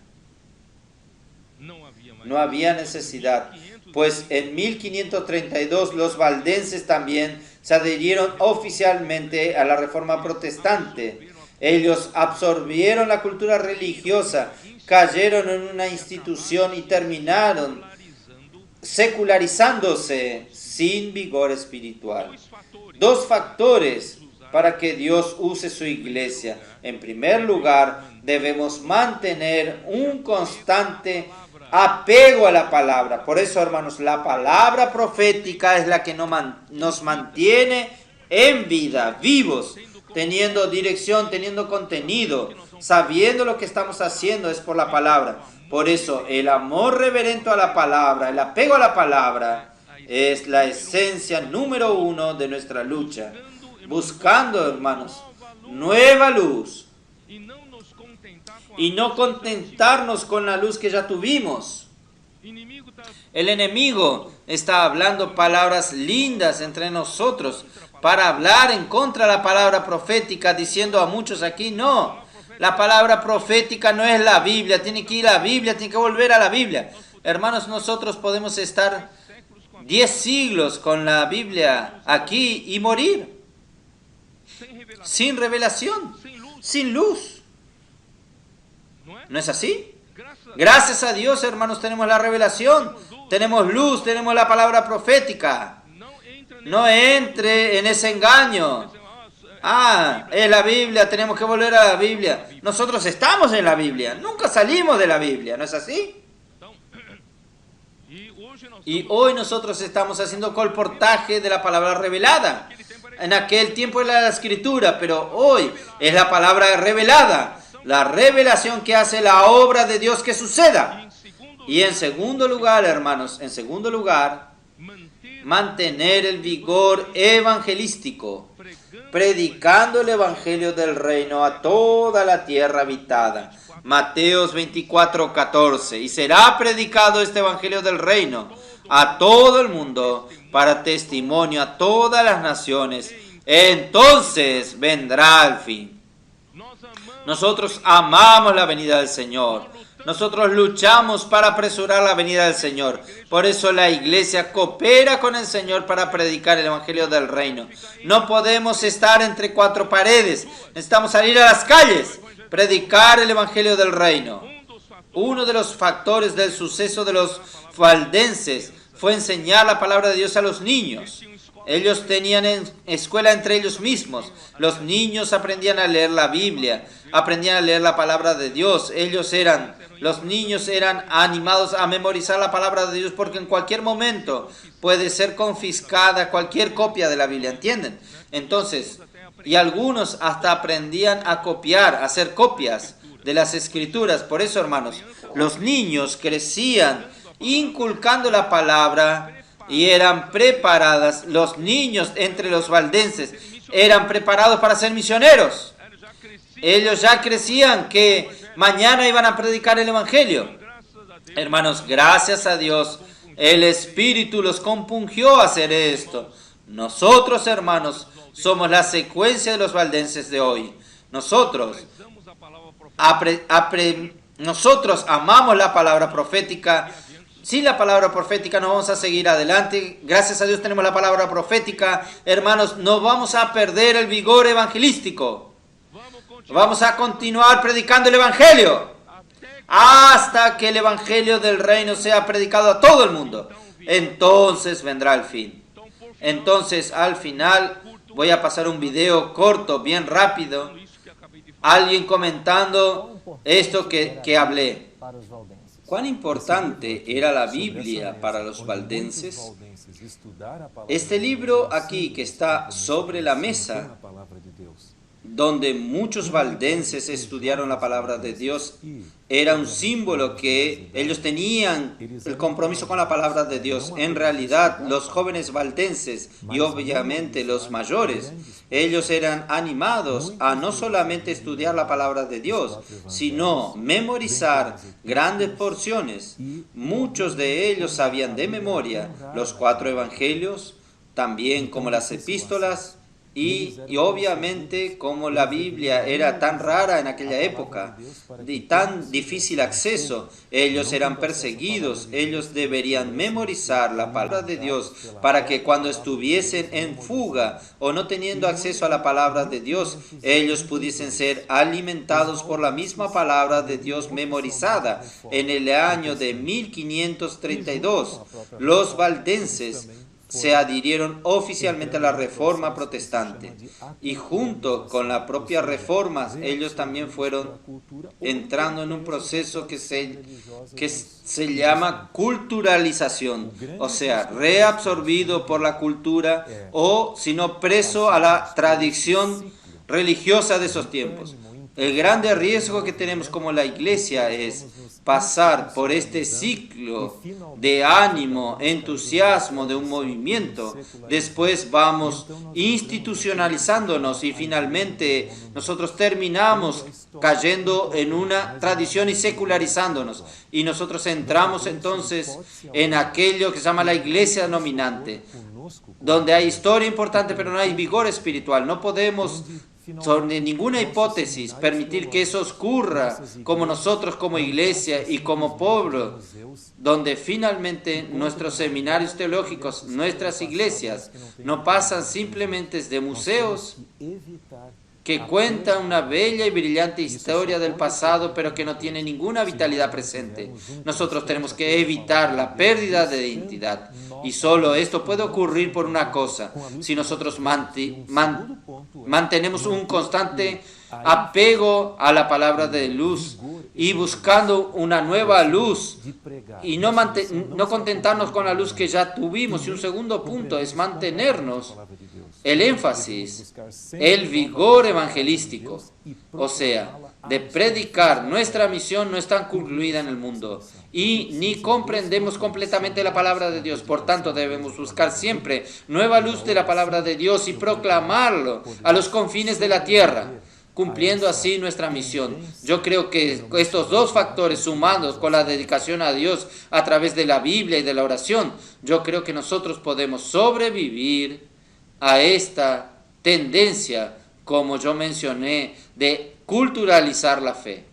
No había necesidad, pues en 1532 los valdenses también se adherieron oficialmente a la Reforma Protestante. Ellos absorbieron la cultura religiosa, cayeron en una institución y terminaron secularizándose sin vigor espiritual. Dos factores para que Dios use su iglesia. En primer lugar, debemos mantener un constante apego a la palabra. Por eso, hermanos, la palabra profética es la que nos mantiene en vida, vivos, teniendo dirección, teniendo contenido, sabiendo lo que estamos haciendo es por la palabra. Por eso, el amor reverente a la palabra, el apego a la palabra, es la esencia número uno de nuestra lucha. Buscando, hermanos, nueva luz y no contentarnos con la luz que ya tuvimos. El enemigo está hablando palabras lindas entre nosotros para hablar en contra de la palabra profética, diciendo a muchos aquí, no, la palabra profética no es la Biblia, tiene que ir a la Biblia, tiene que volver a la Biblia. Hermanos, nosotros podemos estar 10 siglos con la Biblia aquí y morir sin revelación, sin luz. ¿No es así? Gracias a Dios, hermanos, tenemos la revelación, tenemos luz, tenemos la palabra profética. No entre en ese engaño. Es la Biblia, tenemos que volver a la Biblia. Nosotros estamos en la Biblia, nunca salimos de la Biblia, ¿no es así? Y hoy nosotros estamos haciendo colportaje de la palabra revelada. En aquel tiempo era la escritura, pero hoy es la palabra revelada. La revelación que hace la obra de Dios que suceda. Y en segundo lugar, hermanos, en segundo lugar, mantener el vigor evangelístico, predicando el evangelio del reino a toda la tierra habitada. Mateos 24:14. Y será predicado este evangelio del reino a todo el mundo para testimonio a todas las naciones. Entonces vendrá el fin. Nosotros amamos la venida del Señor. Nosotros luchamos para apresurar la venida del Señor. Por eso la iglesia coopera con el Señor para predicar el evangelio del reino. No podemos estar entre cuatro paredes. Necesitamos salir a las calles, predicar el evangelio del reino. Uno de los factores del suceso de los valdenses fue enseñar la palabra de Dios a los niños. Ellos tenían escuela entre ellos mismos. Los niños aprendían a leer la Biblia, aprendían a leer la palabra de Dios. Los niños eran animados a memorizar la palabra de Dios porque en cualquier momento puede ser confiscada cualquier copia de la Biblia, ¿entienden? Entonces, y algunos hasta aprendían a copiar, a hacer copias de las escrituras. Por eso, hermanos, los niños crecían inculcando la palabra y eran preparadas. Los niños entre los valdenses eran preparados para ser misioneros. Ellos ya crecían que mañana iban a predicar el Evangelio. Hermanos, gracias a Dios, el Espíritu los compungió a hacer esto. Nosotros, hermanos, somos la secuencia de los valdenses de hoy. Nosotros amamos la palabra profética. Sin la palabra profética no vamos a seguir adelante. Gracias a Dios tenemos la palabra profética. Hermanos, no vamos a perder el vigor evangelístico. Vamos a continuar predicando el Evangelio hasta que el Evangelio del reino sea predicado a todo el mundo. Entonces vendrá el fin. Entonces, al final, voy a pasar un video corto, bien rápido. Alguien comentando esto que hablé. ¿Cuán importante era la Biblia para los valdenses? Este libro aquí que está sobre la mesa, donde muchos valdenses estudiaron la palabra de Dios, era un símbolo que ellos tenían el compromiso con la palabra de Dios. En realidad, los jóvenes valdenses y obviamente los mayores, ellos eran animados a no solamente estudiar la palabra de Dios, sino memorizar grandes porciones. Muchos de ellos sabían de memoria los 4 evangelios, también como las epístolas, y obviamente como la Biblia era tan rara en aquella época y tan difícil acceso, ellos eran perseguidos, ellos deberían memorizar la palabra de Dios para que cuando estuviesen en fuga o no teniendo acceso a la palabra de Dios, ellos pudiesen ser alimentados por la misma palabra de Dios memorizada. En el año de 1532, los valdenses se adhirieron oficialmente a la Reforma protestante y junto con la propia Reforma ellos también fueron entrando en un proceso que se llama culturalización, o sea, reabsorbido por la cultura o sino preso a la tradición religiosa de esos tiempos. El grande riesgo que tenemos como la iglesia es pasar por este ciclo de ánimo, entusiasmo de un movimiento. Después vamos institucionalizándonos y finalmente nosotros terminamos cayendo en una tradición y secularizándonos. Y nosotros entramos entonces en aquello que se llama la iglesia dominante, donde hay historia importante pero no hay vigor espiritual. No podemos sobre ninguna hipótesis permitir que eso ocurra como nosotros como iglesia y como pueblo, donde finalmente nuestros seminarios teológicos, nuestras iglesias, no pasan simplemente de museos que cuentan una bella y brillante historia del pasado, pero que no tiene ninguna vitalidad presente. Nosotros tenemos que evitar la pérdida de identidad. Y solo esto puede ocurrir por una cosa: si nosotros mantenemos un constante apego a la palabra de luz y buscando una nueva luz y no contentarnos con la luz que ya tuvimos. Y un segundo punto es mantenernos el énfasis, el vigor evangelístico, o sea, de predicar. Nuestra misión no está concluida en el mundo y ni comprendemos completamente la palabra de Dios. Por tanto, debemos buscar siempre nueva luz de la palabra de Dios y proclamarlo a los confines de la tierra, cumpliendo así nuestra misión. Yo creo que estos dos factores, sumados con la dedicación a Dios a través de la Biblia y de la oración, yo creo que nosotros podemos sobrevivir a esta tendencia, como yo mencioné, de culturalizar la fe.